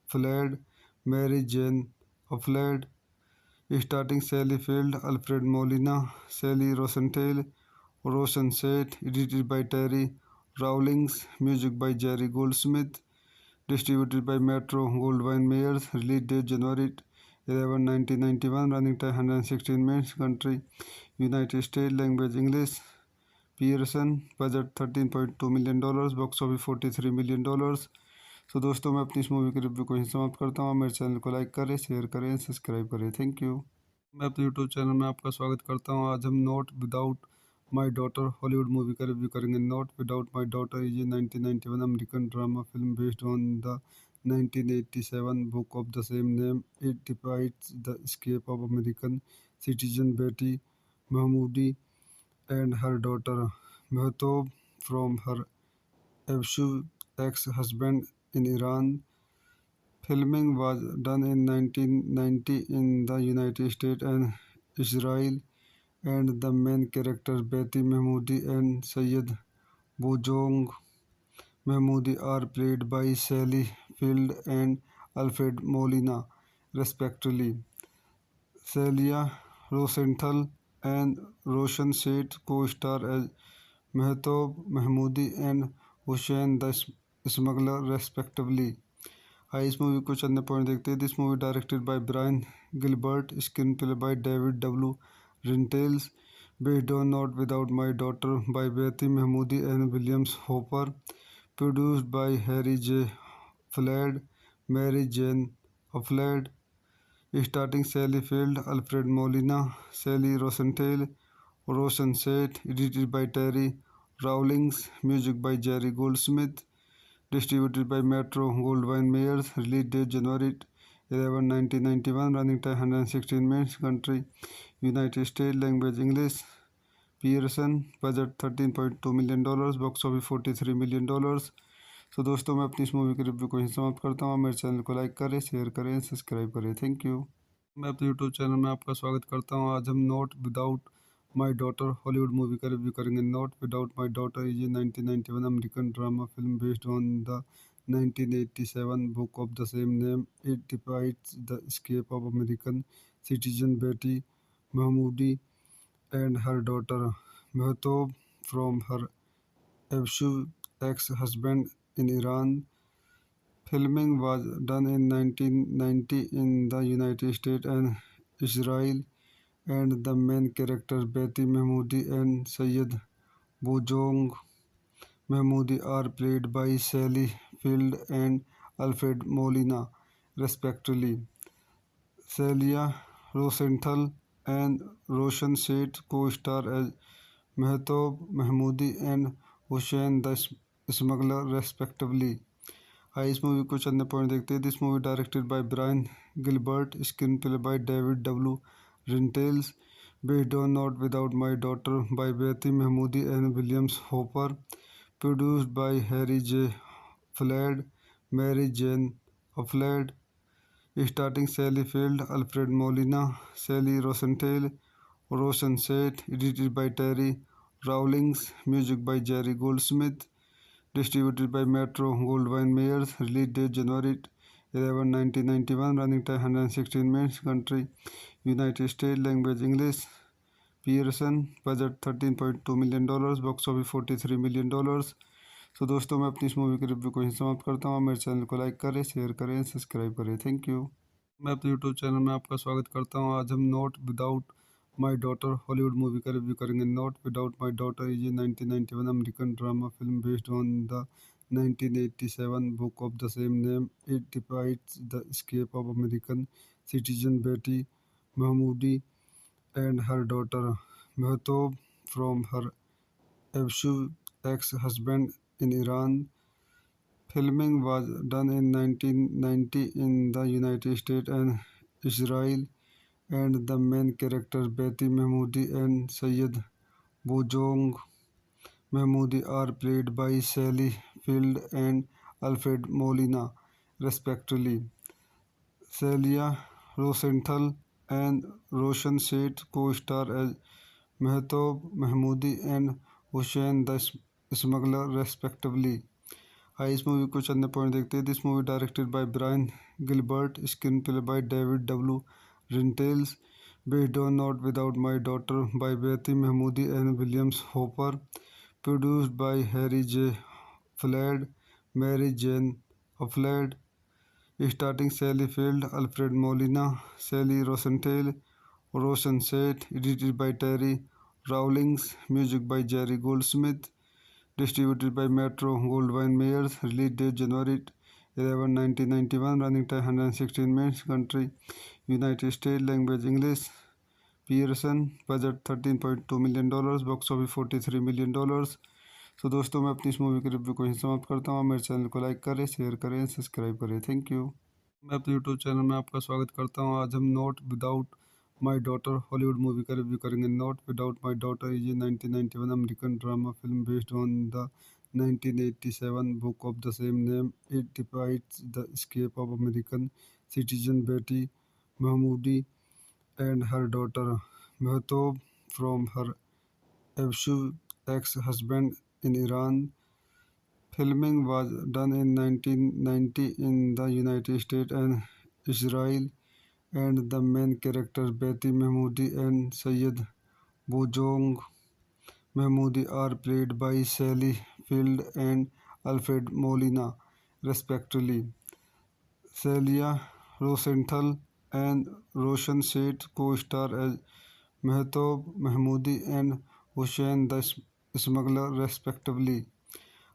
Flood, Mary Jane Flood, starting Sally Field, Alfred Molina, Sally Rosenthal, Roshan Seth, edited by Terry Rawlings, music by Jerry Goldsmith, distributed by Metro Goldwyn Mayers, release date January 11, 1991, running time 116 minutes, country United States, language English, Pearson, budget $13.2 million, box office $43 million। तो दोस्तों मैं अपनी इस movie के review को यहीं समाप्त करता हूँ। मेरे चैनल को लाइक करें, शेयर करें, सब्सक्राइब करें। Thank you. मैं अपने यूट्यूब चैनल में आपका स्वागत करता हूँ। आज हम not without my daughter Hollywood movie का रिव्यू करेंगे। Not without my daughter is a 1991 American drama film based on the 1987 book of the same name. It depicts the escape of American citizen Betty Mahmoodi and her daughter Mehtob from her abusive ex-husband in Iran. Filming was done in 1990 in the United States and Israel, and the main characters Betty Mahmoodi and Syed Bojong Mahmoodi are played by Sally Field and Alfred Molina, respectively. Celia Rosenthal and Roshan Seth co-star as Mehtob Mahmoodi and Hussein the Smuggler, respectively। आइए इस movie को चंद point देखते हैं। This movie directed by Brian Gilbert, screenplay by David W Rintels, based on not without my daughter by Betty Mahmoody and Williams hopper, produced by Harry J fled, Mary Jane Ufland, starting Sally Field, Alfred Molina, Sally Rosenthal, Roshan Seth, edited by Terry Rawlings, music by Jerry Goldsmith, distributed by Metro Goldwyn Mayers, release date January 11, 1991, running time 116 minutes, country United States, language English, Pearson, budget $13.2 million, box office $43 million। तो दोस्तों मैं अपनी इस movie के review को यहीं समाप्त करता हूँ। मेरे चैनल को लाइक करें, शेयर करें, सब्सक्राइब करें। Thank you. मैं अपने यूट्यूब चैनल में आपका स्वागत करता हूँ। आज हम not without my daughter Hollywood movie का रिव्यू करेंगे। Not without my daughter is a 1991 American drama film based on the 1987 book of the same name. It depicts the escape of American citizen Betty Mahmoodi and her daughter Mehtob from her abusive ex-husband in Iran. Filming was done in 1990 in the United States and Israel, and the main characters Betty Mahmoodi and Syed Bojong Mahmoodi are played by Sally Field and Alfred Molina, respectively. Celia Rosenthal and Roshan Seth co-star as Mehtob Mahmoodi and Hussein the Smuggler, respectively। आइए इस movie को चंद point देखते हैं। This movie directed by Brian Gilbert, screenplay by David W Rintels, based on not without my daughter by Betty Mahmoody and Williams hopper, produced by Harry J fled, Mary Jane Ufland, starting Sally Field, Alfred Molina, Sally Rosenthal, Roshan Seth, edited by Terry Rawlings, music by Jerry Goldsmith, distributed by Metro Goldwyn Mayers, release date January 11, 1991, running time 116 minutes, country United States, language English, Pearson, budget $13.2 million, box office $43 million। तो दोस्तों मैं अपनी इस movie के review को यहीं समाप्त करता हूँ। मेरे चैनल को लाइक करें, शेयर करें, सब्सक्राइब करें। Thank you. मैं अपने यूट्यूब चैनल में आपका स्वागत करता हूँ। आज हम not without my daughter Hollywood movie का रिव्यू करेंगे। Not without my daughter is a 1991 American drama film based on the 1987 book of the same name. It depicts the escape of American citizen Betty Mahmoodi and her daughter Mehtob from her abusive ex-husband in Iran. Filming was done in 1990 in the United States and Israel, and the main characters Betty Mahmoodi and Syed Bojong Mahmoodi are played by Sally Field and Alfred Molina, respectively. Celia Rosenthal and Roshan Seth co-star as Mehtob Mahmoodi and Hussein the Smuggler respectively। आइए इस movie को चंद point देखते हैं। This movie directed by Brian Gilbert, screenplay by David W Rintels, based on not without my daughter by Betty Mahmoody and Williams hopper, produced by Harry J fled, Mary Jane Ufland, starting Sally Field, Alfred Molina, Sally Rosenthal, Roshan Seth, edited by Terry Rawlings, music by Jerry Goldsmith, distributed by Metro Goldwyn Mayers, release date January 11, 1991, running time 116 minutes, country United States, language English, Pearson, budget $13.2 million, box office $43 million। तो दोस्तों मैं अपनी इस movie के review को यहीं समाप्त करता हूँ। मेरे चैनल को लाइक करें, शेयर करें, सब्सक्राइब करें। Thank you. मैं अपने यूट्यूब चैनल में आपका स्वागत करता हूँ। आज हम not without my daughter Hollywood movie का रिव्यू करेंगे। Not without my daughter is a 1991 American drama film based on the 1987 book of the same name. It depicts the escape of American citizen Betty Mahmoudi and her daughter Mehtob from her abusive ex-husband in Iran. Filming was done in 1990 in the United States and Israel, and the main characters Betty Mahmoodi and Syed Bojong Mahmoodi are played by Sally Field and Alfred Molina, respectively. Celia Rosenthal and Roshan Seth co-star as Mehtob Mahmoodi and Hussein the Smuggler, respectively।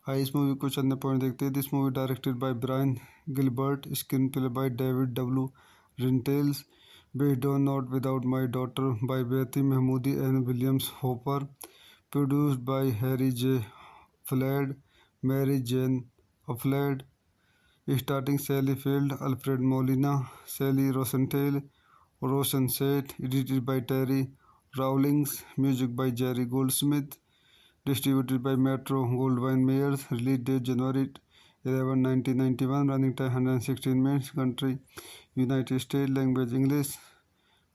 आइए इस movie को चंद point देखते हैं। This movie directed by Brian Gilbert, screenplay by David W Rintels, based on not without my daughter by Betty Mahmoody and Williams hopper, produced by Harry J fled, Mary Jane Ufland, starting Sally Field, Alfred Molina, Sally Rosenthal, Roshan Seth, edited by Terry Rawlings, music by Jerry Goldsmith, distributed by Metro Goldwyn Mayers, release date January 11, 1991, running time 116 minutes, country United States, language English,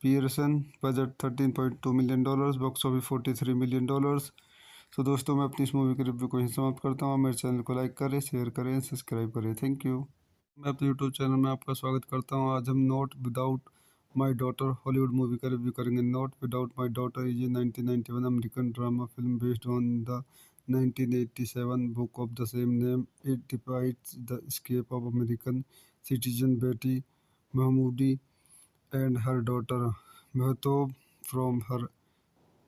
Pearson, budget $13.2 million, box office $43 million। तो दोस्तों मैं अपनी इस movie के review को यहीं समाप्त करता हूँ। मेरे चैनल को लाइक करें, शेयर करें, सब्सक्राइब करें। Thank you. मैं अपने यूट्यूब चैनल में आपका स्वागत करता हूँ। आज हम not without my daughter Hollywood movie का रिव्यू करेंगे। Not without my daughter is a 1991 American drama film based on the 1987 book of the same name. It depicts the escape of American citizen Betty Mahmoodi and her daughter Mehtob from her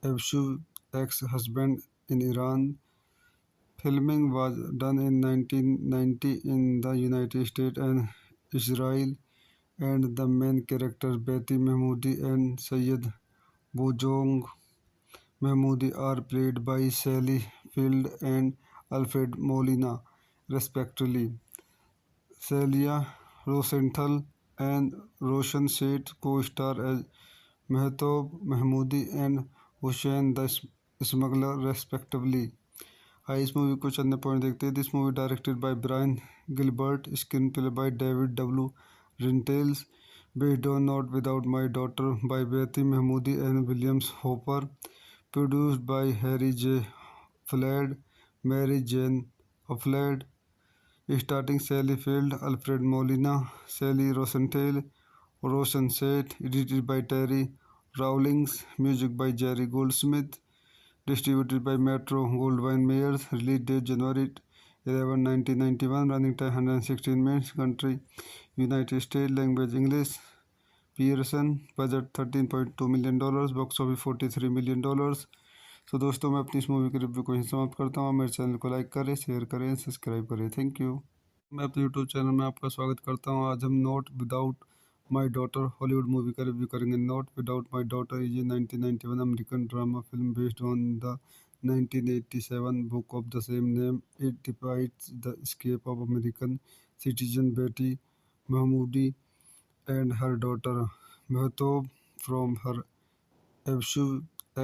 abusive ex-husband in Iran. Filming was done in 1990 in the United States and Israel, and the main characters Betty Mahmoodi and Syed Bojong Mahmoodi are played by Sally Field and Alfred Molina, respectively. Celia Rosenthal and Roshan Seth co-star as Mehtob Mahmoodi and Hussein the Smuggler, respectively। आइए इस movie को चंद point देखते हैं। This movie directed by Brian Gilbert, screenplay by David W Rintels, based on not without my daughter by Betty Mahmoody and Williams hopper, produced by Harry J fled, Mary Jane Ufland, starting Sally Field, Alfred Molina, Sally Rosenthal, Roshan Seth, edited by Terry Rawlings, music by Jerry Goldsmith, distributed by Metro Goldwyn Mayers, release date January 11, 1991, running time 116 minutes, country United States, language English, Pearson, budget $13.2 million, box office $43 million। तो दोस्तों मैं अपनी इस movie के review को यहीं समाप्त करता हूँ। मेरे चैनल को लाइक करें, शेयर करें, सब्सक्राइब करें। Thank you. मैं अपने यूट्यूब चैनल में आपका स्वागत करता हूँ। आज हम not without my daughter Hollywood movie का रिव्यू करेंगे। Not without my daughter is a 1991 American drama film based on the 1987 book of the same name. It depicts the escape of American citizen Betty Mahmoodi and her daughter Mehtob from her abusive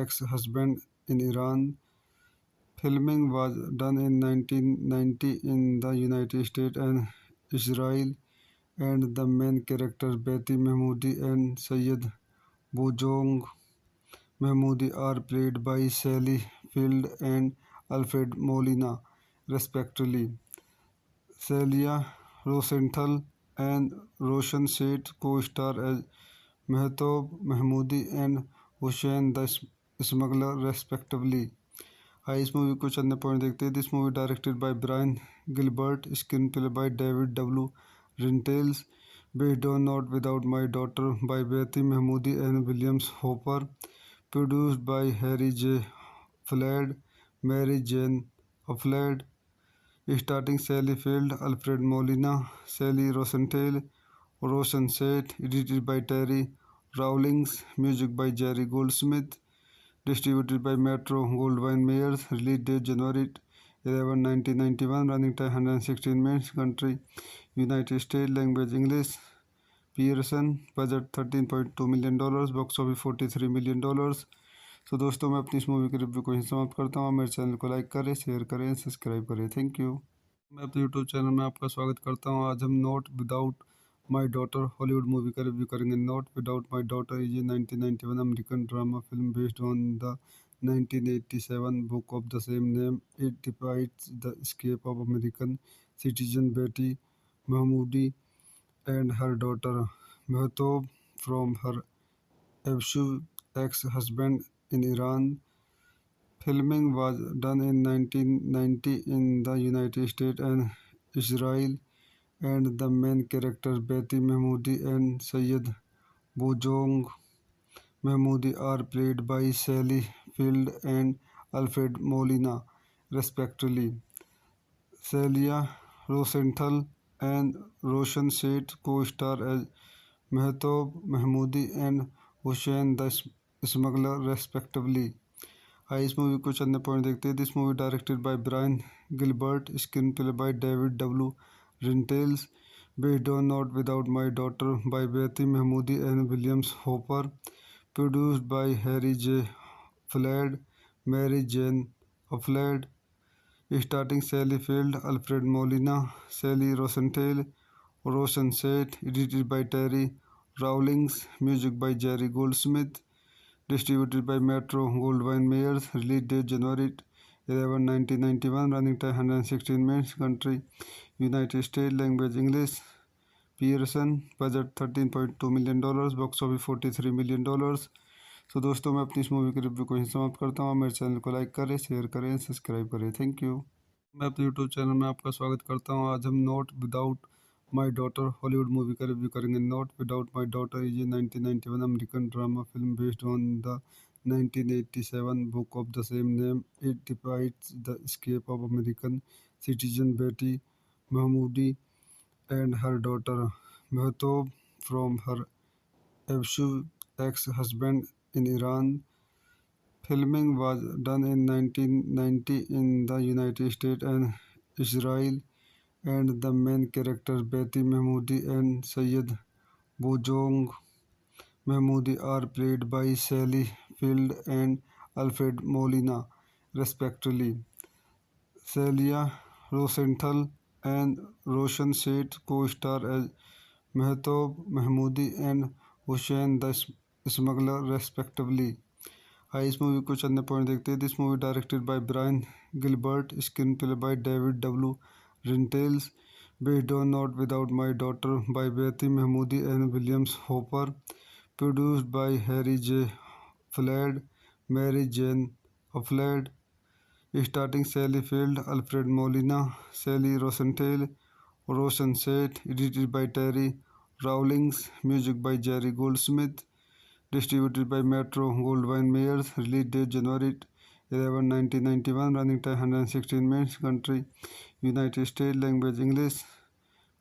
ex-husband in Iran. Filming was done in 1990 in the United States and Israel, and the main characters Betty Mahmoodi and Syed Bojong Mahmoudi are played by Sally Field and Alfred Molina, respectively. Celia Rosenthal and Roshan Seth co-star as Mehtob Mahmoodi and Hussein the Smuggler, respectively. आइए इस movie को चंद point देखते हैं। This movie directed by Brian Gilbert, screenplay by David W Rintels, based on not without my daughter by Betty Mahmoody and Williams hopper, produced by Harry J fled, Mary Jane Ufland, starting Sally Field, Alfred Molina, Sally Rosenthal, Roshan Seth, edited by Terry Rawlings, music by Jerry Goldsmith, distributed by Metro Goldwyn Mayers, release date January 11, 1991, running time 116 minutes, country United States, language English, Pearson, budget $13.2 million, box office $43 million। तो दोस्तों मैं अपनी इस movie के review को यहीं समाप्त करता हूँ। मेरे चैनल को लाइक करें, शेयर करें, सब्सक्राइब करें। Thank you. मैं अपने यूट्यूब चैनल में आपका स्वागत करता हूँ। आज हम not without my daughter Hollywood movie का रिव्यू करेंगे। Not without my daughter is a 1991 American drama film based on the 1987 book of the same name. It depicts the escape of American citizen Betty Mahmoudi and her daughter Mehtob from her abusive ex-husband in Iran. Filming was done in 1990 in the United States and Israel, and the main characters Betty Mahmoudi and Syed Bojong Mahmoudi are played by Sally Field and Alfred Molina, respectively. Celia Rosenthal and Roshan Seth co-star as Mehtob Mahmoodi and Hussein the Smuggler, respectively. आइए इस movie को चंद point देखते हैं। This movie directed by Brian Gilbert, screenplay by David W Rintels, based on not without my daughter by Betty Mahmoody and Williams hopper, produced by Harry J fled, Mary Jane Ufland, starting Sally Field, Alfred Molina, Sally Rosenthal, Roshan Seth, edited by Terry Rawlings, music by Jerry Goldsmith, distributed by Metro Goldwyn Mayers, release date January 11, 1991, running time 116 minutes, country United States, language English, Pearson, budget $13.2 million, box office $43 million। तो दोस्तों मैं अपनी इस movie के review को यहीं समाप्त करता हूँ। मेरे चैनल को लाइक करें, शेयर करें, सब्सक्राइब करें। Thank you. मैं अपने यूट्यूब चैनल में आपका स्वागत करता हूँ। आज हम not without my daughter Hollywood movie का रिव्यू करेंगे। Not without my daughter is a 1991 American drama film based on the 1987 book of the same name. It depicts the escape of American citizen Betty Mahmoudi and her daughter Mehtob from her abusive ex-husband in Iran. Filming was done in 1990 in the United States and Israel, and the main characters Betty Mahmoudi and Syed Bojong Mahmoudi are played by Sally Field and Alfred Molina, respectively. Celia Rosenthal and Roshan Seth co-star as Mehtob Mahmoodi and Hussein the Smuggler, respectively. आइए इस movie को चंद point देखते हैं। This movie directed by Brian Gilbert, screenplay by David W Rintels, based on not without my daughter by Betty Mahmoody and Williams hopper, produced by Harry J fled, Mary Jane Ufland, starting Sally Field, Alfred Molina, Sally Rosenthal, Roshan Seth, edited by Terry Rawlings, music by Jerry Goldsmith, distributed by Metro Goldwyn Mayers, release date January 11, 1991, running time 116 minutes, country United States, language English,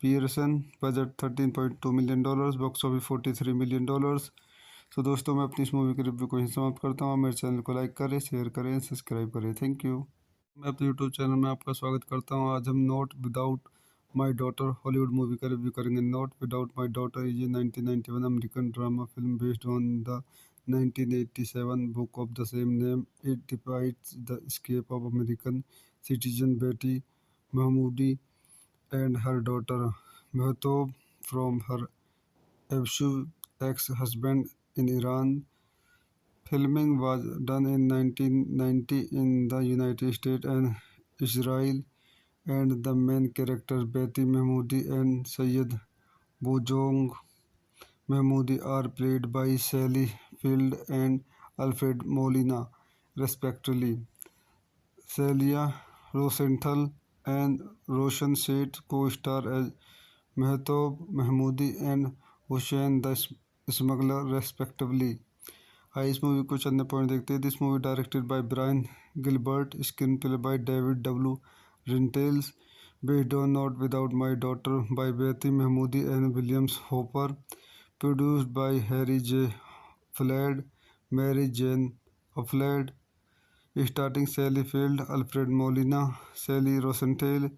Pearson, budget $13.2 million, box office $43 million। तो दोस्तों मैं अपनी इस movie के review को यहीं समाप्त करता हूँ। मेरे चैनल को लाइक करें, शेयर करें, सब्सक्राइब करें। Thank you. मैं अपने यूट्यूब चैनल में आपका स्वागत करता हूँ। आज हम not without my daughter Hollywood movie का रिव्यू करेंगे। Not without my daughter is a 1991 American drama film based on the 1987 book of the same name. It depicts the escape of American citizen Betty Mahmoudi and her daughter Mehtob from her abusive ex-husband in Iran. Filming was done in 1990 in the United States and Israel, and the main characters Betty Mahmoodi and Syed Bojong Mahmoodi are played by Sally Field and Alfred Molina, respectively. Celia Rosenthal and Roshan Seth co-star as Mehtob Mahmoodi and Hussein the Smuggler, respectively. आइए इस movie को चंद point देखते हैं। This movie directed by Brian Gilbert, screenplay by David W Rintels, based on not without my daughter by Betty Mahmoody and Williams hopper, produced by Harry J fled, Mary Jane Ufland, starting Sally Field, Alfred Molina, Sally Rosenthal,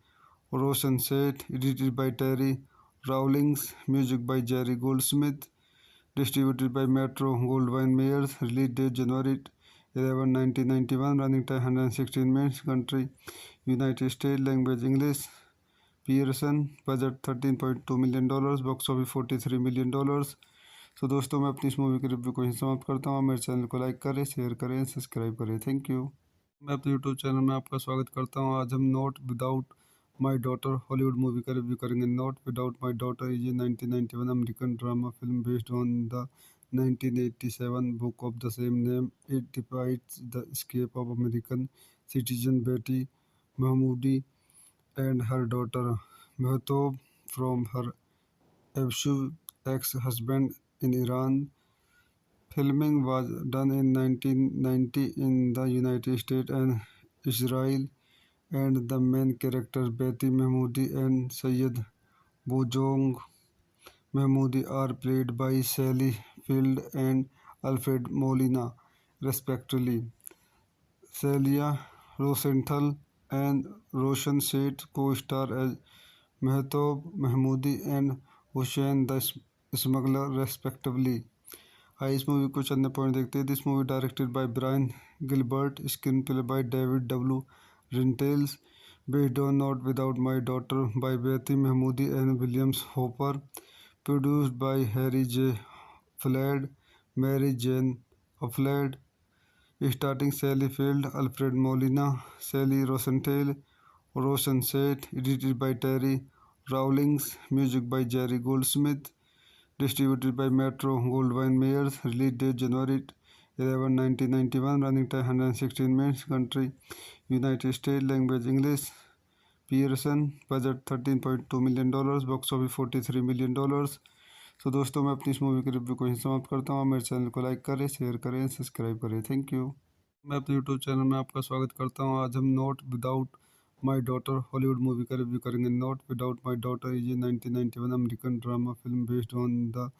Roshan Seth, edited by Terry Rawlings, music by Jerry Goldsmith, distributed by Metro Goldwyn Mayers, release date January 11, 1991, running time 116 minutes, country United States, language English, Pearson, budget $13.2 million, box office $43 million। तो दोस्तों मैं अपनी इस movie की review को यहीं समाप्त करता हूँ। मेरे चैनल को लाइक करें, शेयर करें, सब्सक्राइब करें। Thank you. मैं अपने यूट्यूब चैनल में आपका स्वागत करता हूँ। आज हम not without my daughter Hollywood movie का रिव्यू करेंगे। Not without my daughter is a 1991 American drama film based on the 1987 book of the same name. It depicts the escape of American citizen Betty Mahmoodi and her daughter Mehtob from her abusive ex-husband in Iran. Filming was done in 1990 in the United States and Israel, and the main characters Betty Mahmoodi and Syed Bojong Mahmoodi are played by Sally Field and Alfred Molina, respectively. Celia Rosenthal and Roshan Seth co-star as Mehtob Mahmoodi and Hussein the Smuggler, respectively. आइए इस movie को चंद point देखते हैं। This movie directed by Brian Gilbert, screenplay by David W Rintels, based on not without my daughter by Betty Mahmoody and Williams hopper, produced by Harry J fled, Mary Jane Ufland, starting Sally Field, Alfred Molina, Sally Rosenthal, Roshan Seth, edited by Terry Rawlings, music by Jerry Goldsmith, distributed by Metro Goldwyn Mayers, release date January 11, 1991, running time 116 minutes, country United States, language English, Pearson, budget $13.2 million, box office $43 million। तो दोस्तों मैं अपनी इस movie की review को यहीं समाप्त करता हूँ। मेरे चैनल को लाइक करें, शेयर करें, सब्सक्राइब करें। Thank you. मैं अपने यूट्यूब चैनल में आपका स्वागत करता हूँ। आज हम not without my daughter Hollywood movie का रिव्यू करेंगे। Not without my daughter is a 1991 American drama film based on the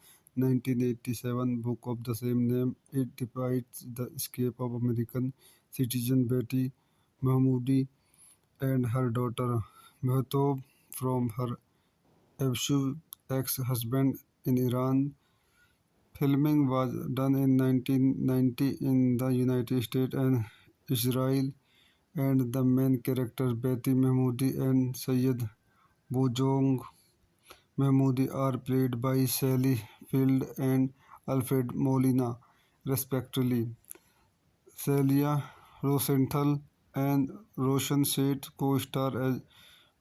1987 book of the same name. It depicts the escape of American citizen Betty Mahmoodi and her daughter Mehtob from her abusive ex-husband in Iran. Filming was done in 1990 in the United States and Israel, and the main characters Betty Mahmoodi and Syed Bojong Mahmoodi are played by Sally Field and Alfred Molina, respectively. Celia Rosenthal and Roshan Seth co-star as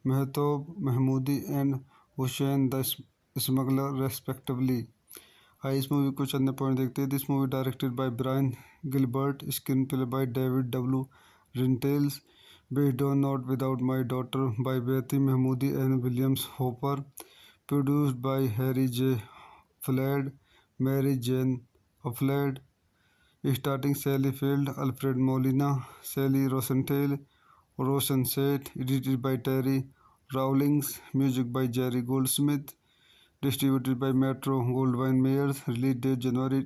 Mehtob Mahmoodi and Hussein the Smuggler, respectively. आइए इस movie को चंद point देखते हैं। This movie directed by Brian Gilbert, screenplay by David W Rintels, based on not without my daughter by Betty Mahmoody and Williams hopper, produced by Harry J fled, Mary Jane Ufland, starting Sally Field, Alfred Molina, Sally Rosenthal, Roshan Seth, edited by Terry Rawlings, music by Jerry Goldsmith, distributed by Metro Goldwyn Mayers, release date January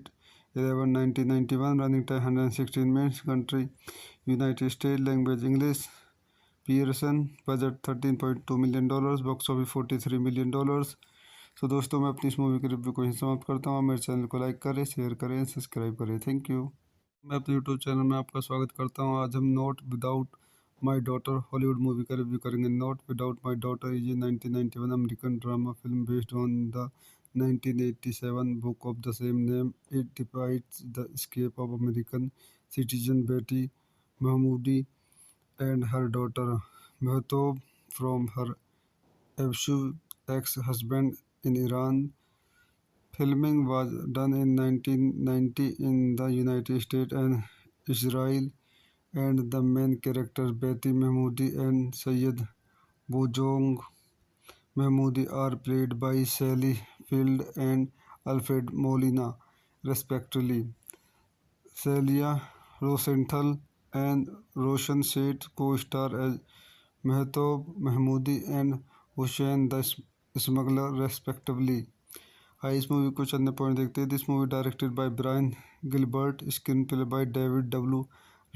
11, 1991, running time 116 minutes, country United States, language English, Pearson, budget $13.2 million, box office $43 million। तो दोस्तों मैं अपनी इस movie की review को यहीं समाप्त करता हूँ। मेरे चैनल को लाइक करें, शेयर करें, सब्सक्राइब करें। Thank you. मैं अपने यूट्यूब चैनल में आपका स्वागत करता हूँ। आज हम not without my daughter Hollywood movie का रिव्यू करेंगे। Not without my daughter is a 1991 American drama film based on the 1987 book of the same name. It depicts the escape of American citizen Betty Mahmoudi and her daughter Mehtob from her abusive ex-husband in Iran. Filming was done in 1990 in the United States and Israel, and the main characters Betty Mahmoudi and Syed Bojong Mahmoudi are played by Sally Field and Alfred Molina, respectively. Celia Rosenthal and Roshan Seth co-star as Mehtob Mahmoodi and Hussein the Smuggler, respectively. आइए इस movie को चंद point देखते हैं. This movie directed by Brian Gilbert, screenplay by David W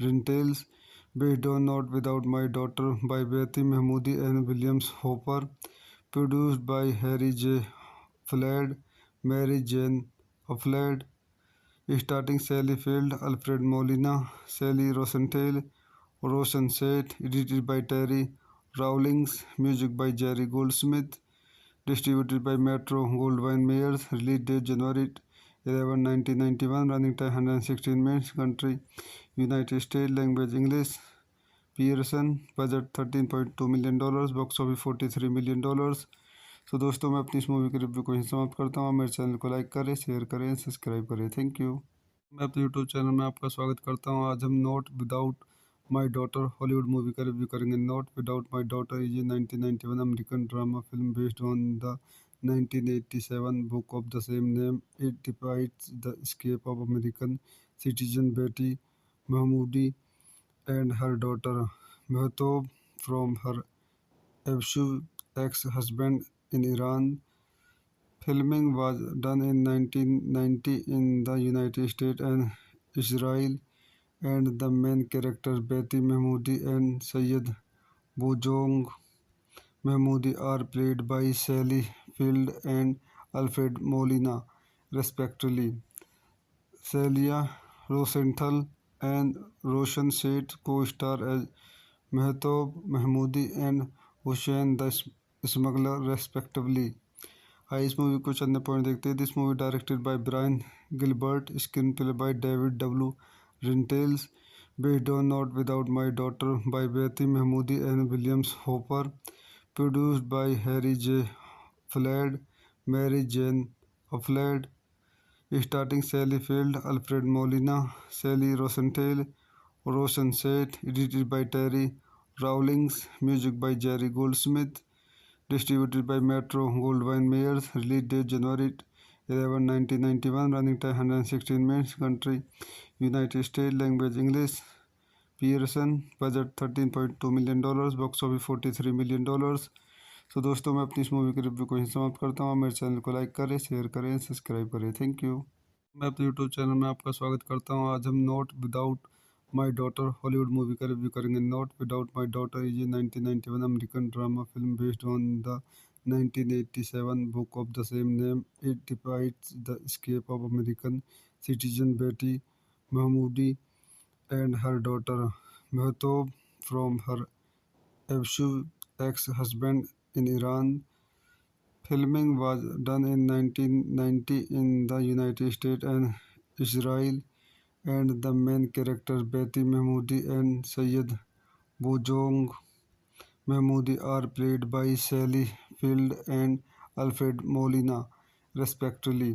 Rintels, based on Not Without My Daughter by Betty Mahmoodi and Williams Hopper, produced by Harry J. Flood, Mary Jane Flood, starting Sally Field, Alfred Molina, Sally Rosenthal, Roshan Seth, edited by Terry Rawlings, music by Jerry Goldsmith, distributed by Metro Goldwyn Mayers, release date January 11, 1991, running time 116 minutes, country United States, language English, Pearson, budget $13.2 million, box office $43 million. तो दोस्तों मैं अपनी इस movie के review को यहीं समाप्त करता हूँ. मेरे चैनल को लाइक करें, शेयर करें, सब्सक्राइब करें. Thank you. मैं अपने यूट्यूब चैनल में आपका स्वागत करता हूँ. आज हम not without my daughter Hollywood movie का रिव्यू करेंगे. Not without my daughter is a 1991 American drama film based on the 1987 book of the same name. It depicts the escape of American citizen Betty Mahmoudi and her daughter Mehtob from her abusive ex-husband in Iran. Filming was done in 1990 in the United States and Israel, and the main characters Betty Mahmoudi and Syed Bojong Mahmoudi are played by Sally Field and Alfred Molina, respectively. Celia Rosenthal and Roshan Seth co-star as Mehtob Mahmoodi and Hussein the Smuggler, respectively. आइए इस movie को चंद point देखते हैं. This movie directed by Brian Gilbert, screenplay by David W Rintels, based on Not Without My Daughter by Betty Mahmoodi and Williams Hopper, produced by Harry J. Flood, Mary Jane Flood, starting Sally Field, Alfred Molina, Sally Rosenthal, Roshan Seth, edited by Terry Rawlings, music by Jerry Goldsmith, distributed by Metro Goldwyn Mayers, release date January 11, 1991, running time 116 minutes, country United States, language English, Pearson, budget $13.2 million, box office $43 million. तो दोस्तों मैं अपनी इस movie के review को यहीं समाप्त करता हूँ. मेरे चैनल को लाइक करें, शेयर करें, सब्सक्राइब करें. Thank you. मैं अपने यूट्यूब चैनल में आपका स्वागत करता हूँ. आज हम not without my daughter Hollywood movie का रिव्यू करेंगे. Not without my daughter is a 1991 American drama film based on the 1987 book of the same name. It depicts the escape of American citizen Betty Mahmoudi and her daughter Mehtob from her abusive ex-husband in Iran. Filming was done in 1990 in the United States and Israel, and the main characters Betty Mahmoudi and Syed Bojong Mahmoudi are played by Sally Field and Alfred Molina, respectively.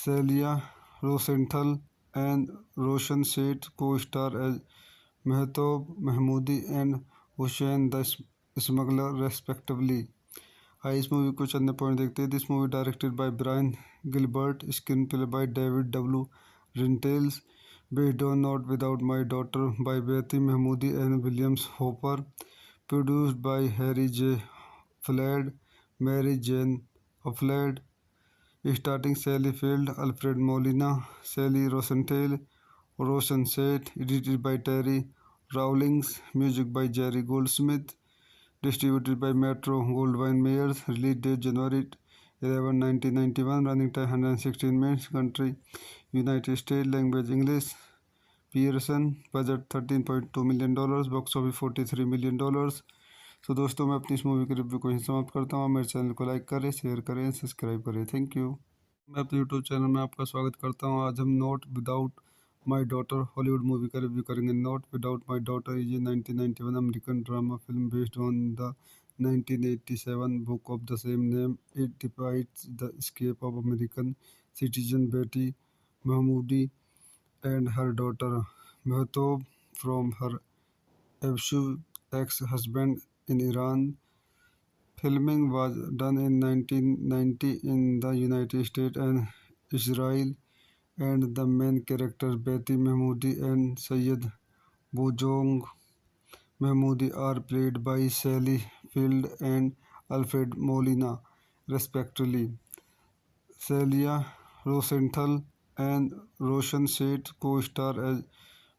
Celia Rosenthal and Roshan Seth co-star as Mehtob Mahmoodi and Hussein the Smuggler, respectively. आइए इस movie को चंद point देखते हैं. This movie directed by Brian Gilbert, screenplay by David W Rintels, based on Not Without My Daughter by Betty Mahmoodi and Williams Hopper, produced by Harry J. Flood, Mary Jane Flood, starting Sally Field, Alfred Molina, Sally Rosenthal, Roshan Seth, edited by Terry Rawlings, music by Jerry Goldsmith, distributed by Metro Goldwyn Mayers, release date January 11, 1991, running time 116 minutes, country United States, language English, Pearson, budget $13.2 million, box office $43 million. तो दोस्तों मैं अपनी इस movie के review को यहीं समाप्त करता हूँ। मेरे चैनल को लाइक करें, शेयर करें, सब्सक्राइब करें। Thank you. मैं अपने यूट्यूब चैनल में आपका स्वागत करता हूँ। आज हम not without my daughter Hollywood movie का रिव्यू करेंगे। Not without my daughter is a 1991 American drama film based on the 1987 book of the same name. It depicts the escape of American citizen Betty Mahmoudi and her daughter Mehtob from her abusive ex-husband in Iran. Filming was done in 1990 in the United States and Israel, and the main characters Betty Mahmoudi and Syed Bojong Mahmoudi are played by Sally Field and Alfred Molina, respectively. Celia Rosenthal and Roshan Seth co-star as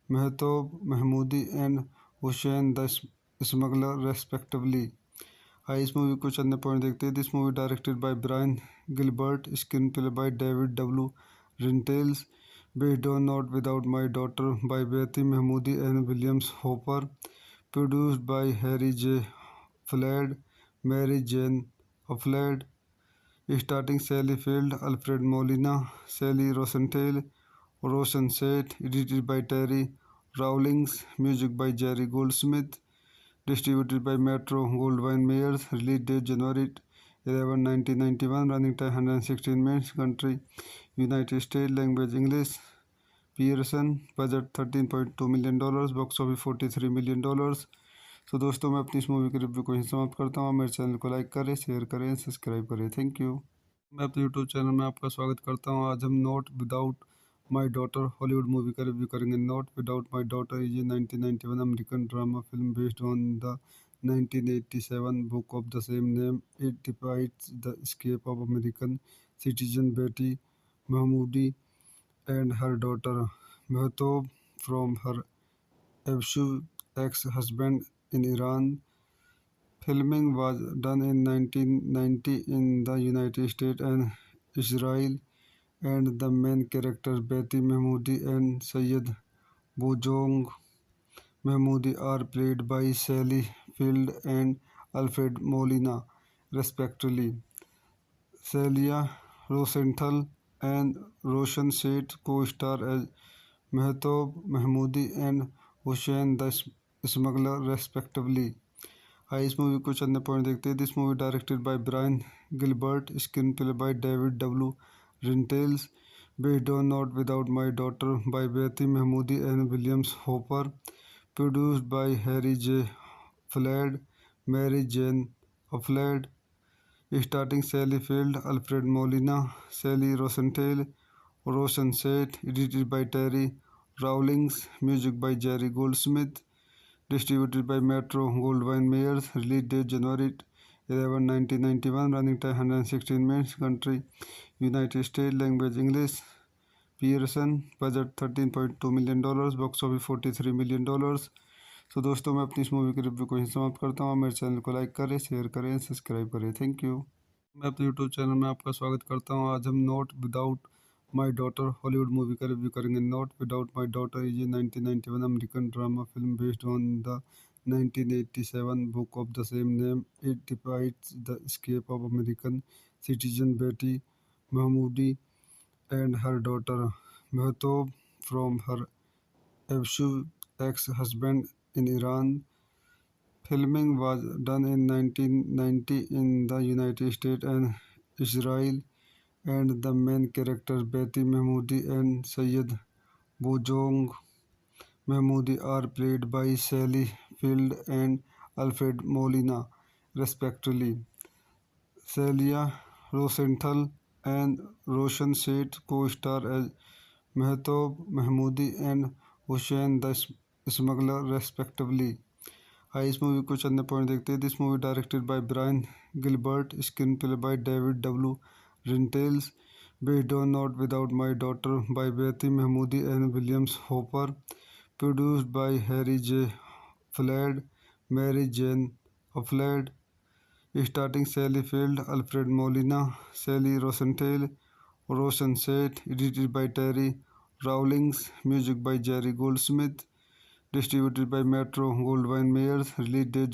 Mehtob Mahmoodi and Hussein the Smuggler, respectively. आइए इस movie को चंद point देखते हैं। This movie directed by Brian Gilbert, screenplay by David W Rintels, based on not without my daughter by Betty Mahmoody and Williams hopper, produced by Harry J fled, Mary Jane Ufland, starting Sally Field, Alfred Molina, Sally Rosenthal, Roshan Seth, edited by Terry Rawlings, music by Jerry Goldsmith, distributed by Metro Goldwyn Mayers, release date January 11, 1991, running time 116 minutes, country United States, language English, Pearson, budget $13.2 million, box office $43 million। तो दोस्तों मैं अपनी इस movie के review को यहीं समाप्त करता हूँ। मेरे चैनल को लाइक करें, शेयर करें, सब्सक्राइब करें। Thank you. मैं अपने यूट्यूब चैनल में आपका स्वागत करता हूँ। आज हम not without my daughter Hollywood movie का रिव्यू करेंगे। Not without my daughter is a 1991 American drama film based on the 1987 book of the same name. It depicts the escape of American citizen Betty Mahmoudi and her daughter Mehtob from her abusive ex-husband in Iran. Filming was done in 1990 in the United States and Israel, and the main characters Betty Mahmoudi and Syed Bojong Mahmoudi are played by Sally Field and Alfred Molina, respectively. Celia Rosenthal and Roshan Seth co-star as Mehtob Mahmoodi and Hussein the Smuggler, respectively. आइए इस movie को चंद point देखते हैं। This movie directed by Brian Gilbert, screenplay by David W Rintels, based on not without my daughter by Betty Mahmoody and Williams hopper, produced by Harry J fled, Mary Jane Ufland, starting Sally Field, Alfred Molina, Sally Rosenthal, Roshan Seth, edited by Terry Rawlings, music by Jerry Goldsmith, distributed by Metro Goldwyn Mayers, release date January 11, 1991, running time 116 minutes, country United States, language English, Pearson, budget $13.2 million, box office $43 million। तो दोस्तों मैं अपनी इस movie के review को यहीं समाप्त करता हूँ। मेरे चैनल को लाइक करें, शेयर करें, सब्सक्राइब करें। Thank you. मैं अपने यूट्यूब चैनल में आपका स्वागत करता हूँ। आज हम not without my daughter Hollywood movie का रिव्यू करेंगे। Not without my daughter is a 1991 American drama film based on the 1987 book of the same name. It depicts the escape of American citizen Betty Mahmoudi and her daughter Mehtob from her abusive ex-husband in Iran. Filming was done in 1990 in the United States and Israel, and the main characters Betty Mahmoudi and Syed Bojong Mahmoudi are played by Sally Field and Alfred Molina, respectively. Celia Rosenthal and Roshan Seth co-star as Mehtob Mahmoodi and Hussein the Smuggler, respectively. आइए इस movie को चंद point देखते हैं। This movie directed by Brian Gilbert, screenplay by David W Rintels, based on not without my daughter by Betty Mahmoody and Williams hopper, produced by Harry J fled, Mary Jane Ufland, starting Sally Field, Alfred Molina, Sally Rosenthal, Roshan Seth, edited by Terry Rawlings, music by Jerry Goldsmith, distributed by Metro Goldwyn Mayers, release date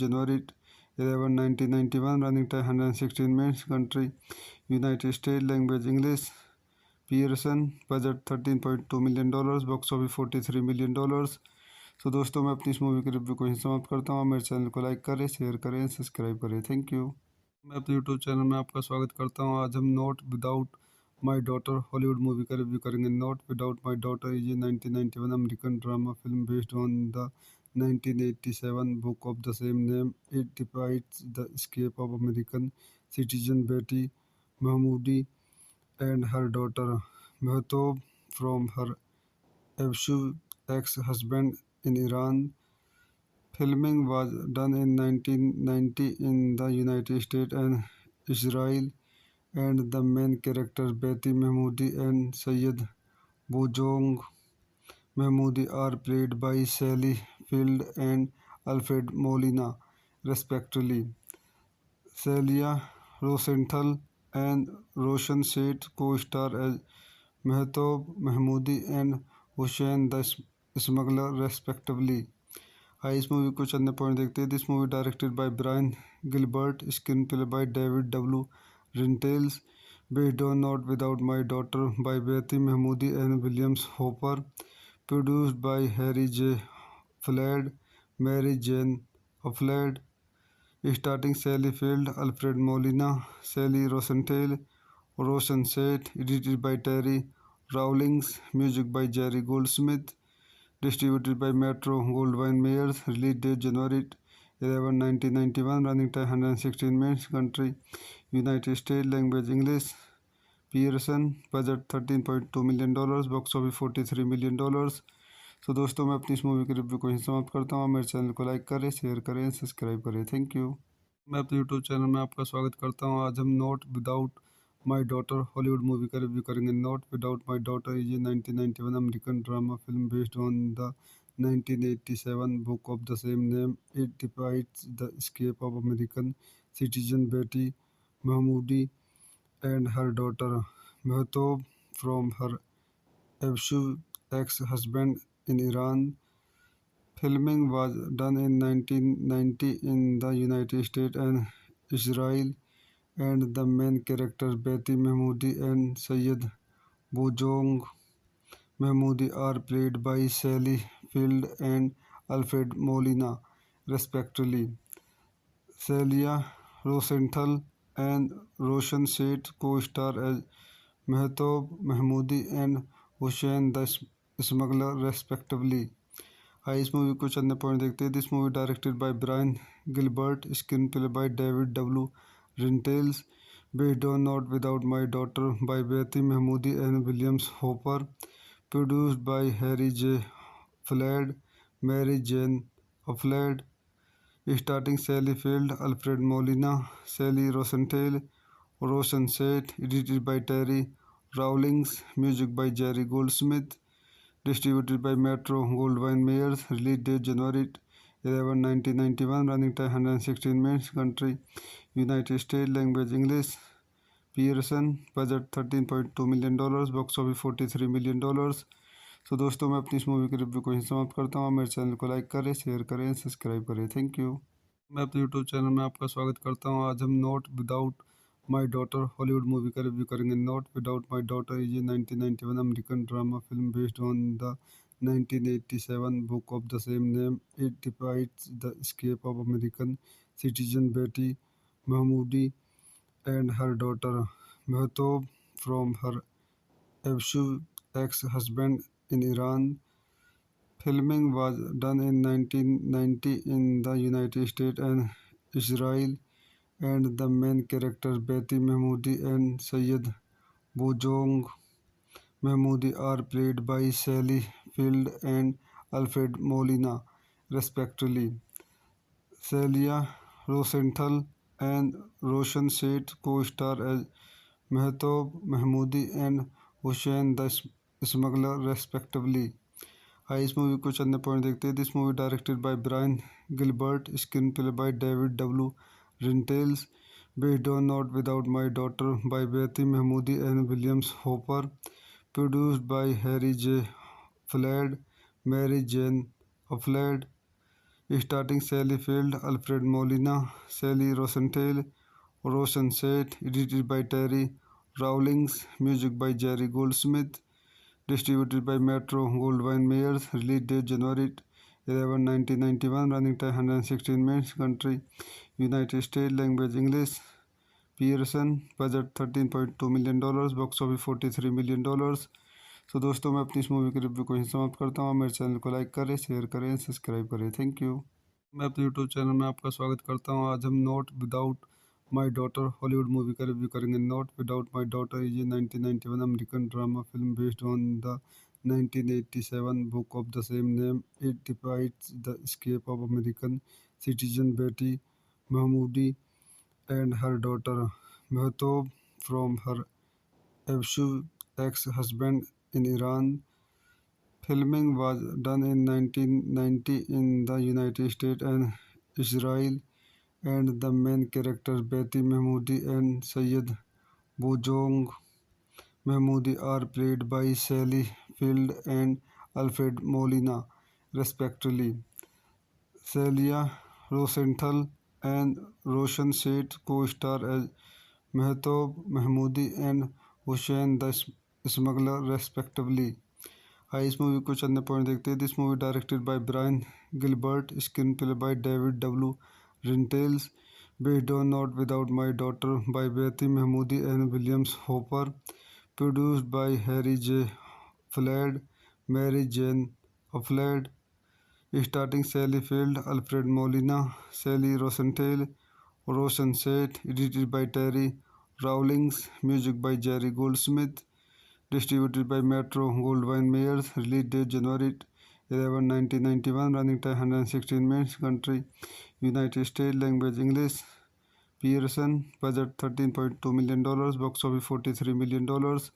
11 1991, running time 116 minutes, country United States, language English, Pearson, budget $13.2 million, box office $43 million. So दोस्तों, मैं अपनी इस movie के review को यहीं समाप्त करता हूँ। मेरे चैनल को लाइक करें, शेयर करें, सब्सक्राइब करें। Thank you. मैं अपने यूट्यूब चैनल में आपका स्वागत करता हूँ। आज हम not without my daughter Hollywood movie का रिव्यू करेंगे। Not without my daughter is a 1991 American drama film based on the 1987 book of the same name. It depicts the escape of American citizen Betty Mahmoudi and her daughter Mehtob from her abusive ex-husband in Iran. Filming was done in 1990 in the United States and Israel, and the main characters Betty Mahmoudi and Syed Bojong Mahmoudi are played by Sally Field and Alfred Molina, respectively. Celia Rosenthal and Roshan Seth co-star as Mehtob Mahmoodi and Hussein the Smuggler, respectively. आइए इस movie को चंद point देखते हैं। This movie directed by Brian Gilbert, screenplay by David W Rintels, based on not without my daughter by Betty Mahmoody and Williams hopper, produced by Harry J fled, Mary Jane Ufland, starting Sally Field, Alfred Molina, Sally Rosenthal, Roshan Seth, edited by Terry Rawlings, music by Jerry Goldsmith, distributed by Metro Goldwyn Mayers, release date January 11, 1991, running time 116 minutes, country United States, language English, Pearson, budget $13.2 million, box office $43 million. So दोस्तों, मैं अपनी इस movie के review को यहीं समाप्त करता हूँ। मेरे चैनल को लाइक करें, शेयर करें, सब्सक्राइब करें। Thank you. मैं अपने यूट्यूब चैनल में आपका स्वागत करता हूँ। आज हम not without my daughter Hollywood movie का रिव्यू करेंगे। Not without my daughter is a 1991 American drama film based on the 1987 book of the same name. It depicts the escape of American citizen Betty Mahmoudi and her daughter Mehtob from her abusive ex-husband in Iran. Filming was done in 1990 in the United States and Israel, and the main characters Betty Mahmoudi and Syed Bojong Mahmoudi are played by Sally Field and Alfred Molina, respectively. Celia Rosenthal and Roshan Seth co-star as Mehtob Mahmoodi and Hussein the Smuggler, respectively. आइए इस movie को चंद point देखते हैं। This movie directed by Brian Gilbert, screenplay by David W Rintels, based on not without my daughter by Betty Mahmoody and Williams hopper, produced by Harry J fled, Mary Jane Ufland, starting Sally Field, Alfred Molina, Sally Rosenthal, Roshan Seth, edited by Terry Rawlings, music by Jerry Goldsmith, distributed by Metro Goldwyn Mayers, release date January 11, 1991, running time 116 minutes, country United States, language English, Pearson, budget $13.2 million, box office $43 million. So दोस्तों, मैं अपनी इस movie के review को यहीं समाप्त करता हूँ। मेरे चैनल को लाइक करें, शेयर करें, सब्सक्राइब करें। Thank you. मैं अपने यूट्यूब चैनल में आपका स्वागत करता हूँ। आज हम not without my daughter Hollywood movie का रिव्यू करेंगे। Not without my daughter is a 1991 American drama film based on the 1987 book of the same name. It depicts the escape of American citizen Betty Mahmoudi and her daughter Mehtob from her abusive ex-husband in Iran. Filming was done in 1990 in the United States and Israel, and the main characters Betty Mahmoudi and Syed Bojong Mahmoudi are played by Sally Field and Alfred Molina, respectively. Celia Rosenthal and Roshan Seth co-star as Mehtob Mahmoodi and Hussein the Smuggler, respectively. आइए इस movie को चंद point देखते हैं। This movie directed by Brian Gilbert, screenplay by David W Rintels, based on not without my daughter by Betty Mahmoody and Williams hopper, produced by Harry J fled, Mary Jane Ufland, Starting Sally Field, Alfred Molina, Sally Rosenthal, Roshan Seth, edited by Terry Rawlings, music by Jerry Goldsmith, distributed by Metro Goldwyn Mayers, release date January 11, 1991, running time 116 minutes, country United States, language English, Pearson, budget $13.2 million, box office $43 million। सो दोस्तों मैं अपनी इस movie के review को यहीं समाप्त करता हूँ। मेरे चैनल को लाइक करें, शेयर करें, सब्सक्राइब करें। Thank you. मैं अपने यूट्यूब चैनल में आपका स्वागत करता हूँ। आज हम not without my daughter Hollywood movie का रिव्यू करेंगे। Not without my daughter is a 1991 American drama film based on the 1987 book of the same name. It depicts the escape of American citizen Betty Mahmoudi and her daughter Mehtob from her abusive ex-husband in Iran. Filming was done in 1990 in the United States and Israel, and the main characters Betty Mahmoudi and Syed Bojong Mahmoudi are played by Sally Field and Alfred Molina, respectively. Celia Rosenthal and Roshan Seth co-star as Mehtob Mahmoodi and Hussein the Smuggler, respectively. आइए इस movie को चंद point देखते हैं। This movie directed by Brian Gilbert, screenplay by David W Rintels, based on not without my daughter by Betty Mahmoody and Williams hopper, produced by Harry J fled, Mary Jane Ufland. Starting Sally Field, Alfred Molina, Sally Rosenthal, Roshan Seth, edited by Terry Rawlings, music by Jerry Goldsmith, distributed by Metro Goldwyn Mayers, release date January 11, 1991, running time 116 minutes, country United States, language English, Pearson, budget $13.2 million, box office $43 million।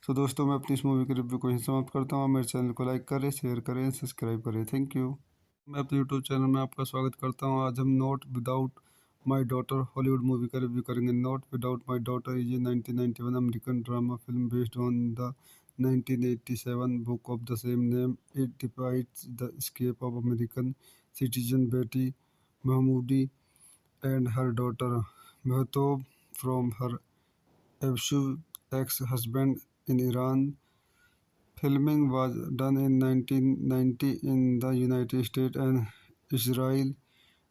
सो दोस्तों मैं अपनी इस movie के review को यहीं समाप्त करता हूँ। मेरे चैनल को लाइक करें, शेयर करें, सब्सक्राइब करें। Thank you. मैं अपने यूट्यूब चैनल में आपका स्वागत करता हूँ। आज हम not without my daughter Hollywood movie का रिव्यू करेंगे। Not without my daughter is a 1991 American drama film based on the 1987 book of the same name. It depicts the escape of American citizen Betty Mahmoudi and her daughter Mehtob from her abusive ex-husband in Iran. Filming was done in 1990 in the United States and Israel,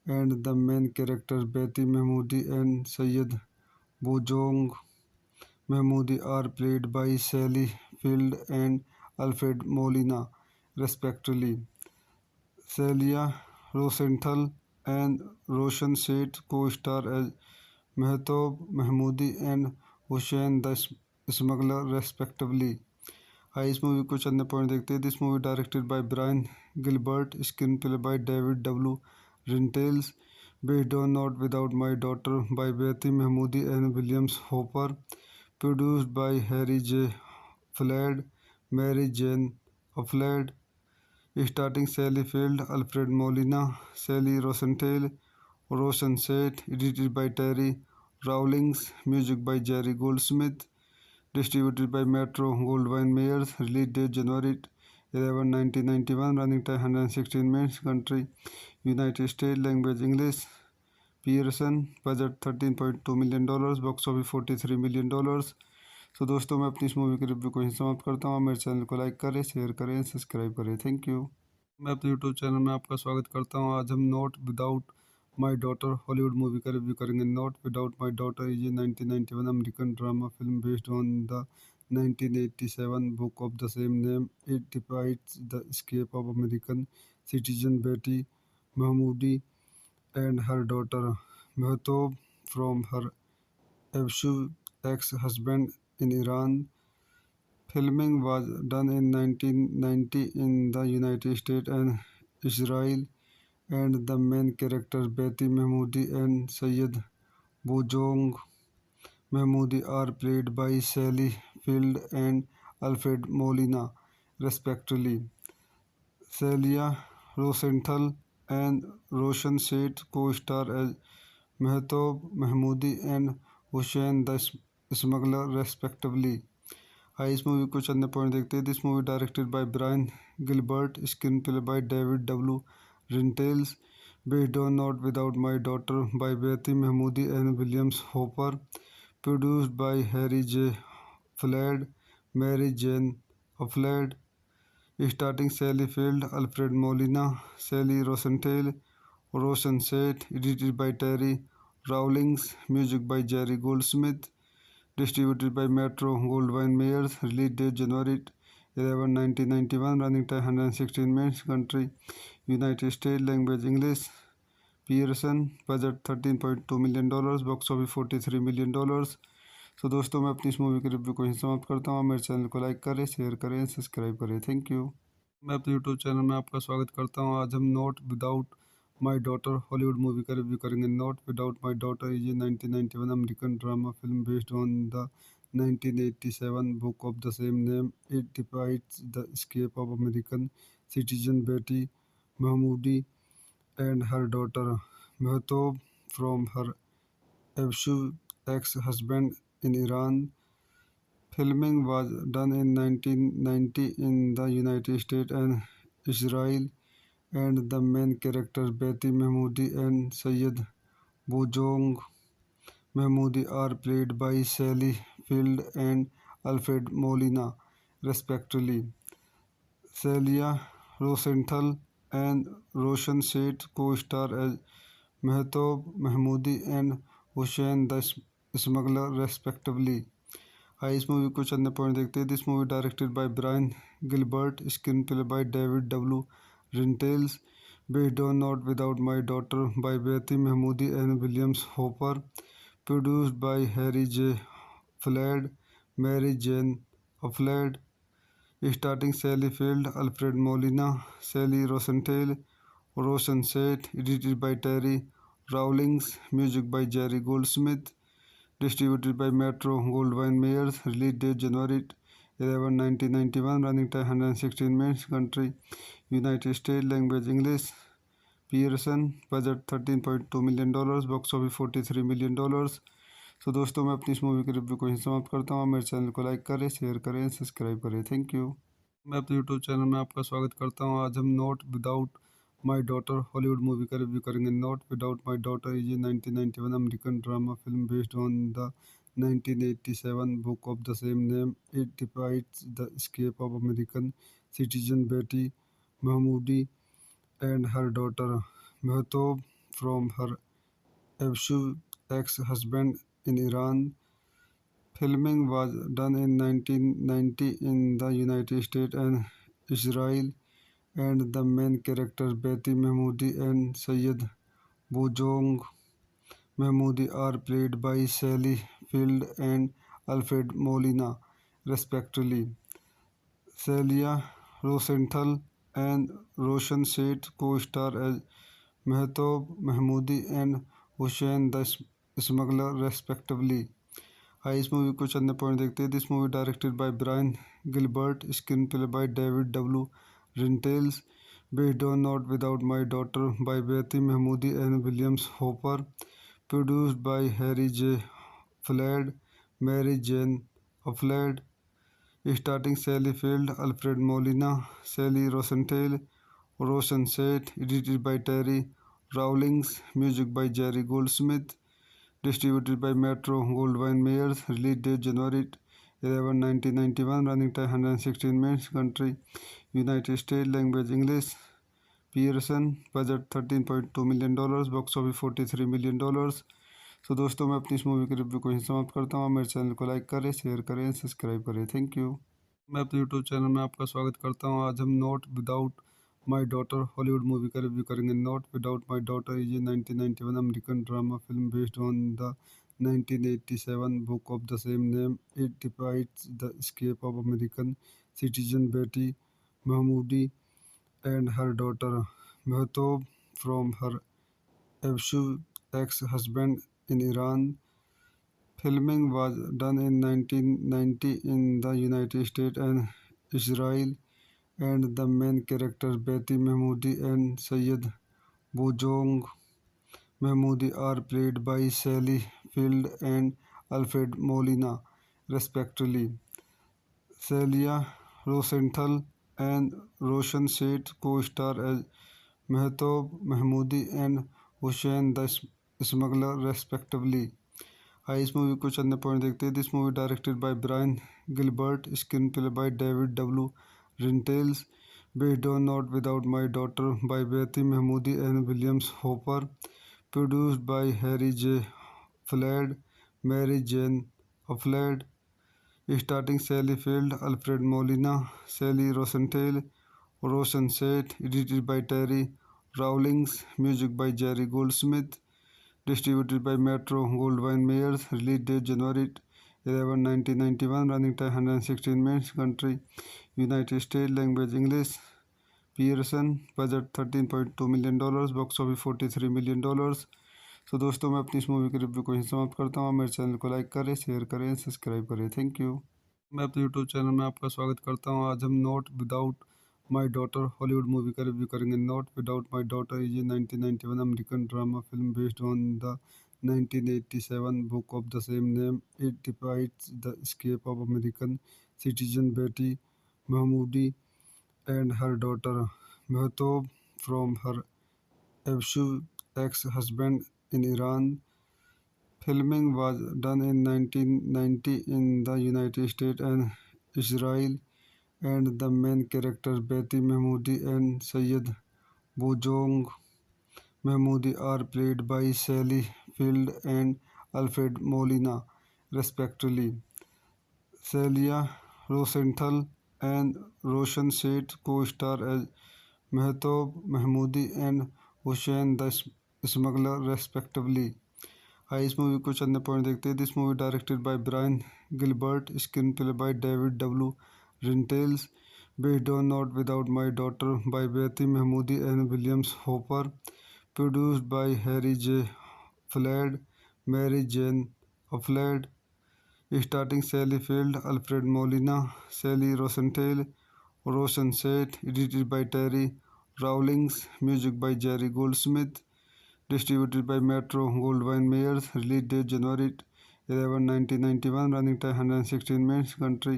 and the main characters Betty Mahmoudi and Syed Bojong Mahmoudi are played by Sally Field and Alfred Molina, respectively. Celia Rosenthal and Roshan Seth co-star as Mehtob Mahmoodi and Hussein the Smuggler, respectively. आइए इस movie को चंद point देखते हैं। This movie directed by Brian Gilbert, screenplay by David W Rintels, based on not without my daughter by Betty Mahmoody and Williams hopper, produced by Harry J fled, Mary Jane Ufland. Starting Sally Field, Alfred Molina, Sally Rosenthal, Roshan Seth, edited by Terry Rawlings, music by Jerry Goldsmith, distributed by Metro Goldwyn Mayers, release date January 11, 1991, running time 116 minutes, country United States, language English, Pearson, budget $13.2 million, box office $43 million। सो दोस्तों मैं अपनी इस movie के review को यहीं समाप्त करता हूँ। मेरे चैनल को लाइक करें, शेयर करें, सब्सक्राइब करें। Thank you. मैं अपने यूट्यूब चैनल में आपका स्वागत करता हूँ। आज हम not without my daughter Hollywood movie का रिव्यू करेंगे। Not without my daughter is a 1991 American drama film based on the 1987 book of the same name. It depicts the escape of American citizen Betty Mahmoudi and her daughter Mehtob from her abusive ex-husband in Iran. Filming was done in 1990 in the United States and Israel, and the main characters Betty Mahmoudi and Syed Bojong Mahmoudi are played by Sally Field and Alfred Molina, respectively. Celia Rosenthal and Roshan Seth co-star as Mehtob Mahmoodi and Hussein the Smuggler, respectively. आइए इस movie को चंद point देखते हैं। This movie directed by Brian Gilbert, screenplay by David W Rintels, based on Not Without My Daughter by Betty Mahmoodi and Williams Hopper, produced by Harry J. Flood, Mary Jane Flood, starting Sally Field, Alfred Molina, Sally Rosenthal, Roshan Seth, edited by Terry Rawlings, music by Jerry Goldsmith, distributed by Metro Goldwyn Mayers, release date January 11, 1991, running time 116 minutes, country United States, language English, Pearson, budget $13.2 million, box office $43 million। सो दोस्तों मैं अपनी इस movie के review को यहीं समाप्त करता हूँ। मेरे चैनल को लाइक करें, शेयर करें, सब्सक्राइब करें। Thank you. मैं अपने यूट्यूब चैनल में आपका स्वागत करता हूँ। आज हम not without my daughter Hollywood movie का रिव्यू करेंगे। Not without my daughter is a 1991 American drama film based on the 1987 book of the same name. It depicts the escape of American citizen Betty Mahmoodi and her daughter Mehtob from her abusive ex-husband in Iran. Filming was done in 1990 in the United States and Israel, and the main characters Betty Mahmoodi and Syed Bojong Mahmoodi are played by Sally Field and Alfred Molina, respectively. Celia Rosenthal and Roshan Seth co-star as Mehtob Mahmoodi and Hussein the Smuggler, respectively। आइए इस movie को चंद point देखते हैं। This movie directed by Brian Gilbert, screenplay by David W Rintels, based on not without my daughter by Betty Mahmoody and Williams hopper, produced by Harry J fled, Mary Jane Ufland, starting Sally Field, Alfred Molina, Sally Rosenthal, Roshan Seth, edited by Terry Rawlings, music by Jerry Goldsmith, distributed by Metro Goldwyn Mayers, release date January 11, 1991, running time 116 minutes, country United States, language English, Pearson, budget $13.2 million, box office $43 million। सो दोस्तों मैं अपनी इस movie के review को यहीं समाप्त करता हूँ। मेरे चैनल को लाइक करें, शेयर करें, सब्सक्राइब करें। Thank you. मैं अपने यूट्यूब चैनल में आपका स्वागत करता हूँ। आज हम not without my daughter Hollywood movie का रिव्यू करेंगे। Not without my daughter is a 1991 American drama film based on the 1987 book of the same name. It depicts the escape of American citizen Betty Mahmoodi and her daughter Mehtob from her abusive ex-husband in Iran. Filming was done in 1990 in the United States and Israel, and the main characters Betty Mahmoodi and Syed Bojong Mahmoodi are played by Sally Field and Alfred Molina, respectively. Celia Rosenthal and Roshan Seth co-star as Mehtob Mahmoodi and Hussein the Smuggler, respectively। आइए इस movie को चंद point देखते हैं। This movie directed by Brian Gilbert, screenplay by David W Rintels, based on not without my daughter by Betty Mahmoody and Williams hopper, produced by Harry J fled, Mary Jane Ufland, starting Sally Field, Alfred Molina, Sally Rosenthal, Roshan Seth, edited by Terry Rawlings, music by Jerry Goldsmith, distributed by Metro Goldwyn Mayers, release date January 11, 1991, running time 116 minutes, country United States, language English, Pearson, budget $13.2 million, box office $43 million। सो दोस्तों मैं अपनी इस movie के review को यहीं समाप्त करता हूँ। मेरे चैनल को लाइक करें, शेयर करें, सब्सक्राइब करें। Thank you. मैं अपने यूट्यूब चैनल में आपका स्वागत करता हूँ। आज हम not without my daughter Hollywood movie का रिव्यू करेंगे। Not without my daughter is a 1991 American drama film based on the 1987 book of the same name. It depicts the escape of American citizen Betty Mahmoodi and her daughter Mehtob from her abusive ex-husband in Iran. Filming was done in 1990 in the United States and Israel, and the main characters Betty Mahmoodi and Syed Bojong Mahmoodi are played by Sally Field and Alfred Molina, respectively. Celia Rosenthal and Roshan Seth co-star as Mehtob Mahmoodi and Hussein the Smuggler respectively. आइए इस movie को चंद point देखते हैं। This movie directed by Brian Gilbert, screenplay by David W Rintels, based on not without my daughter by Betty Mahmoody and Williams hopper, produced by Harry J fled, Mary Jane Ufland, starting Sally Field, Alfred Molina, Sally Rosenthal, Roshan Seth, edited by Terry Rawlings, music by Jerry Goldsmith, distributed by Metro Goldwyn Mayers, release date January 11, 1991, running time 116 minutes, country United States, language English, Pearson, budget $13.2 million, box office $43 million। तो दोस्तों मैं अपनी इस movie के review को यहीं समाप्त करता हूँ। मेरे चैनल को लाइक करें, शेयर करें, सब्सक्राइब करें। Thank you. मैं अपने यूट्यूब चैनल में आपका स्वागत करता हूँ। आज हम not without my daughter Hollywood movie का रिव्यू करेंगे। Not without my daughter is a 1991 American drama film based on the 1987 book of the same name. It depicts the escape of American citizen Betty Mahmoudi and her daughter Mehtob from her abusive ex-husband in Iran. Filming was done in 1990 in the United States and Israel, and the main characters Betty Mahmoodi and Syed Bojong Mahmoodi are played by Sally Field and Alfred Molina, respectively. Celia Rosenthal and Roshan Seth co-star as Mehtob Mahmoodi and Hussein the Smuggler, respectively. आइए इस movie को चंद point देखते हैं। This movie directed by Brian Gilbert, screenplay by David W Rintels, based on not without my daughter by Betty Mahmoody and Williams hopper, produced by Harry J fled, Mary Jane Ufland, starting Sally Field, Alfred Molina, Sally Rosenthal, Roshan Seth, edited by Terry Rawlings, music by Jerry Goldsmith, distributed by Metro Goldwyn Mayers, release date January 11, 1991, running time 116 minutes, country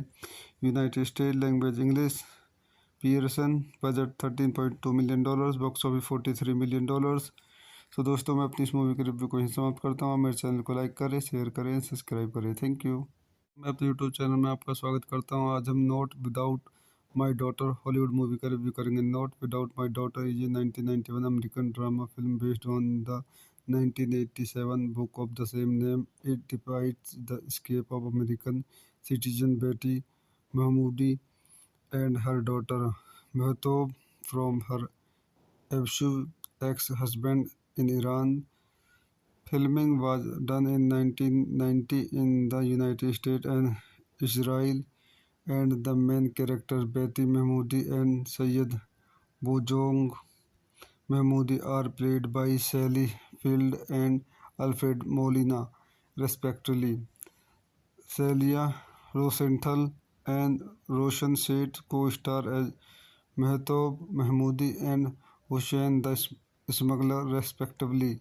United States, language English, Pearson, budget $13.2 million, box office $43 million। तो दोस्तों मैं अपनी इस movie के review को यहीं समाप्त करता हूँ। मेरे चैनल को लाइक करें, शेयर करें, सब्सक्राइब करें। Thank you. मैं अपने यूट्यूब चैनल में आपका स्वागत करता हूँ। आज हम not without my daughter Hollywood movie का रिव्यू करेंगे। Not without my daughter is a 1991 American drama film based on the 1987 book of the same name. It depicts the escape of American citizen Betty Mahmoudi and her daughter Mehtob from her abusive ex-husband in Iran. Filming was done in 1990 in the United States and Israel, and the main characters Betty Mahmoodi and Syed Bojong Mahmoodi are played by Sally Field and Alfred Molina, respectively. Celia Rosenthal and Roshan Seth co-star as Mehtob Mahmoodi and Hussein the Smuggler, respectively.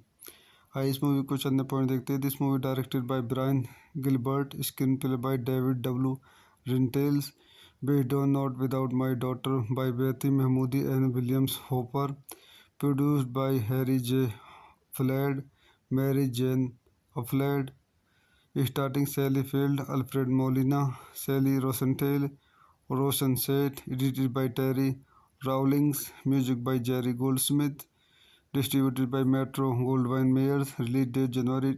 आइए इस movie को चंद point देखते हैं। This movie directed by Brian Gilbert, screenplay by David W Rintels, based on not without my daughter by Betty Mahmoody and Williams hopper, produced by Harry J fled, Mary Jane Ufland, starting Sally Field, Alfred Molina, Sally Rosenthal, Roshan Seth, edited by Terry Rawlings, music by Jerry Goldsmith, distributed by Metro Goldwyn Mayers, release date January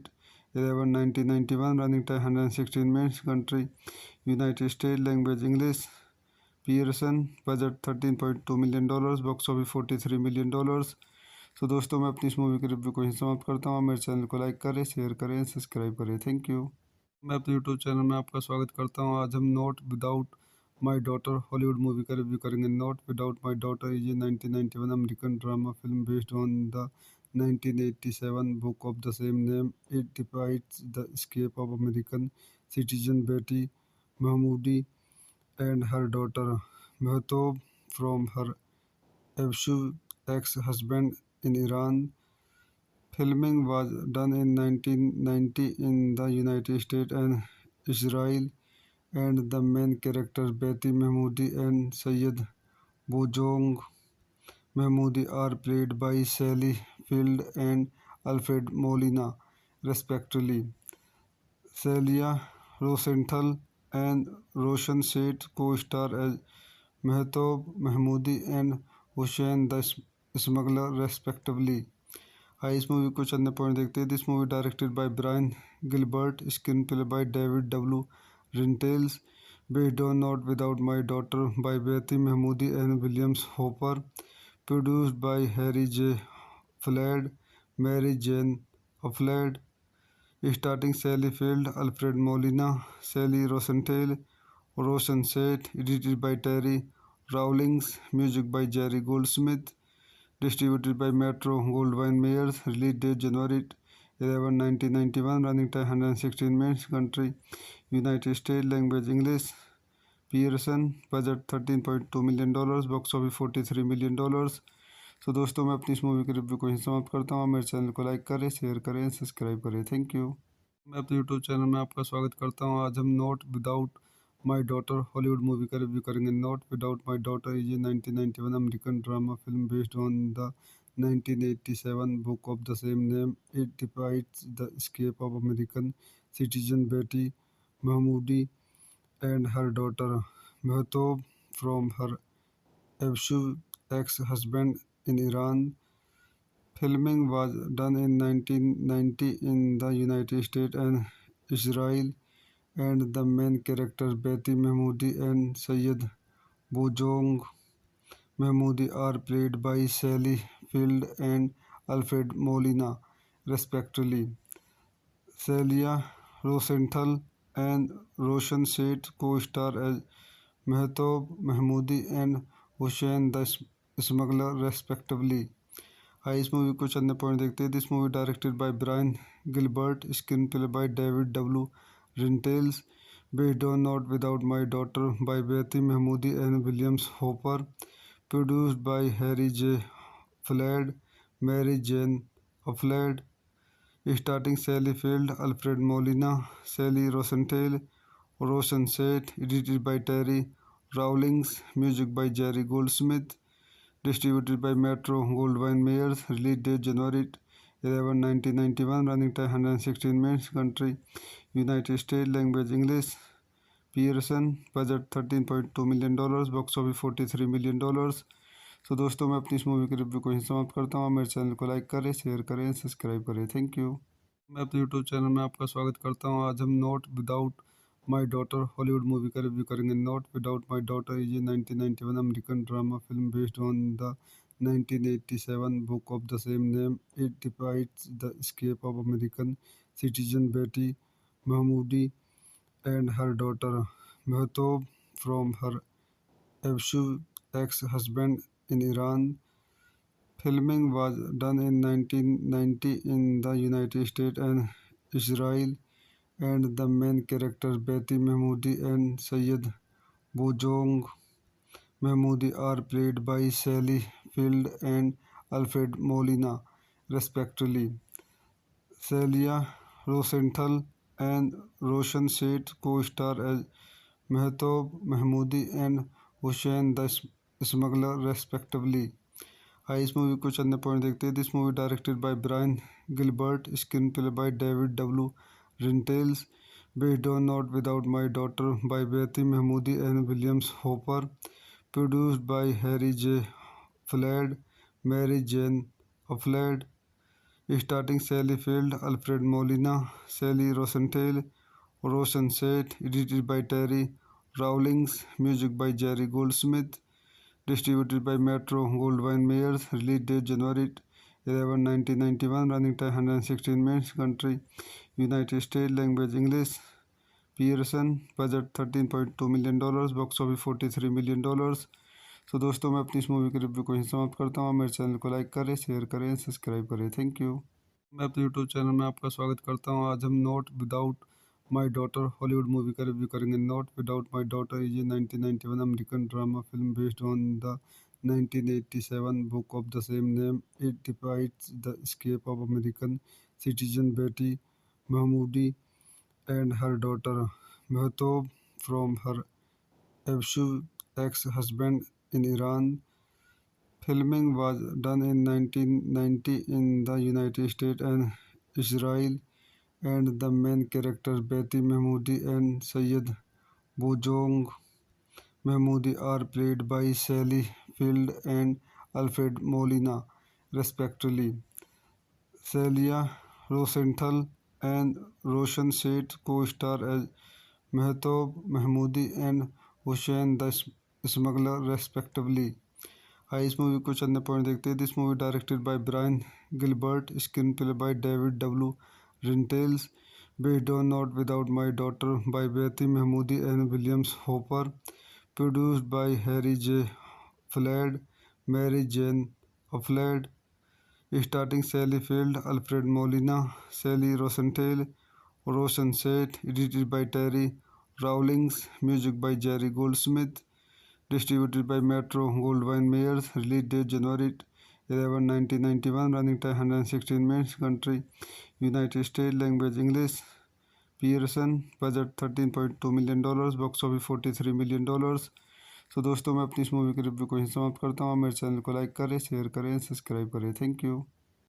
11, 1991, running time 116 minutes, country United States, language English, Pearson, budget $13.2 million, box office $43 million। तो दोस्तों मैं अपनी इस movie के review को यहीं समाप्त करता हूँ। मेरे चैनल को लाइक करें, शेयर करें, सब्सक्राइब करें। Thank you. मैं अपने यूट्यूब चैनल में आपका स्वागत करता हूँ। आज हम not without my daughter Hollywood movie का रिव्यू करेंगे। Not without my daughter is a 1991 American drama film based on the 1987 book of the same name. It depicts the escape of American citizen Betty Mahmoodi and her daughter Mehtob from her abusive ex-husband in Iran. Filming was done in 1990 in the United States and Israel, and the main characters Betty Mahmoodi and Syed Bojong Mahmoudi are played by Sally Field and Alfred Molina, respectively. Celia Rosenthal and Roshan Seth co-star as Mehtob Mahmoodi and Hussein the Smuggler, respectively. आइए इस movie को चंद point देखते हैं. This movie directed by Brian Gilbert, screenplay by David W Rintels, based on Not Without My Daughter by Betty Mahmoodi and Williams Hopper, produced by Harry J. Flood, Mary Jane Flood, starting Sally Field, Alfred Molina, Sally Rosenthal, Roshan Seth, edited by Terry Rawlings, music by Jerry Goldsmith, distributed by Metro Goldwyn Mayers, release date January 11, 1991, running time 116 minutes, country United States, language English, Pearson, budget $13.2 million, box office $43 million. सो दोस्तों मैं अपनी इस movie के review को यहीं समाप्त करता हूँ. मेरे चैनल को लाइक करें, शेयर करें, सब्सक्राइब करें. Thank you. मैं अपने यूट्यूब चैनल में आपका स्वागत करता हूँ. आज हम not without my daughter Hollywood movie का रिव्यू करेंगे. Not without my daughter is a 1991 American drama film based on the 1987 book of the same name. It depicts the escape of American citizen Betty Mahmoudi and her daughter Mehtob from her abusive ex-husband in Iran. Filming was done in 1990 in the United States and Israel, and the main characters Betty Mahmoodi and Syed Bojong Mahmoodi are played by Sally Field and Alfred Molina, respectively. Celia Rosenthal and Roshan Seth co-star as Mehtob Mahmoodi and Hussein the Smuggler, respectively. आइए इस movie को चंद point देखते हैं. This movie directed by Brian Gilbert, screenplay by David W Rintels, based on Not Without My Daughter by Betty Mahmoodi and Williams Hopper, produced by Harry J. Flood, Mary Jane Flood, starting Sally Field, Alfred Molina, Sally Rosenthal, Roshan Seth, edited by Terry Rawlings, music by Jerry Goldsmith, distributed by Metro Goldwyn Mayers, release date January 11, 1991, running time 116 minutes, country United States, language English, Pearson, budget $13.2 million, box office $43 million. सो दोस्तों मैं अपनी इस movie के review को यहीं समाप्त करता हूँ. मेरे चैनल को लाइक करें, शेयर करें, सब्सक्राइब करें. Thank you. मैं अपने यूट्यूब चैनल में आपका स्वागत करता हूँ. आज हम not without my daughter Hollywood movie का रिव्यू करेंगे. Not without my daughter is a 1991 American drama film based on the 1987 book of the same name. It depicts the escape of American citizen Betty Mahmoodi and her daughter Mehtob from her abusive ex-husband in Iran. Filming was done in 1990 in the United States and Israel, and the main characters Betty Mahmoodi and Syed Bojong Mahmoodi are played by Sally Field and Alfred Molina, respectively. Celia Rosenthal and Roshan Seth co-star as Mehtob Mahmoodi and Hussein the Smuggler, respectively. आइए इस movie को चंद point देखते हैं. This movie directed by Brian Gilbert, screenplay by David W Rintels, based on Not Without My Daughter by Betty Mahmoodi and Williams Hopper, produced by Harry J. Flood, Mary Jane Flood, starting Sally Field, Alfred Molina, Sally Rosenthal, Roshan Seth, edited by Terry Rawlings, music by Jerry Goldsmith, distributed by Metro Goldwyn Mayers, release date January 11, 1991, running time 116 minutes, country United States, language English, Pearson, budget $13.2 million, box office $43 million. सो दोस्तों मैं अपनी इस movie के review को यहीं समाप्त करता हूँ. मेरे चैनल को लाइक करें, शेयर करें, सब्सक्राइब करें. Thank you. मैं अपने यूट्यूब चैनल में आपका स्वागत करता हूँ. आज हम not without my daughter Hollywood movie का रिव्यू करेंगे. Not without my daughter is a 1991 American drama film based on the 1987 book of the same name. It depicts the escape of American citizen Betty Mahmoodi and her daughter Mehtob from her abusive ex-husband in Iran. Filming was done in 1990 in the United States and Israel, and the main characters Betty Mahmoodi and Syed Bojong Mahmoodi are played by Sally Field and Alfred Molina, respectively. Celia Rosenthal and Roshan Seth co-star as Mehtob Mahmoodi and Hussein the Smuggler, respectively. आइए इस movie को चंद point देखते हैं। This movie directed by Brian Gilbert, screenplay by David W Rintels, based on not without my daughter by Betty Mahmoody and Williams hopper, produced by Harry J fled, Mary Jane Ufland, starting Sally Field, Alfred Molina, Sally Rosenthal, Roshan Seth, edited by Terry Rawlings, music by Jerry Goldsmith, distributed by Metro Goldwyn Mayers, release date January 11, 1991, running time 116 minutes, country United States, language English, Pearson, budget $13.2 million, box office $43 million। तो दोस्तों मैं अपनी इस movie के review को यहीं समाप्त करता हूँ। मेरे चैनल को लाइक करें, शेयर करें, सब्सक्राइब करें। Thank you.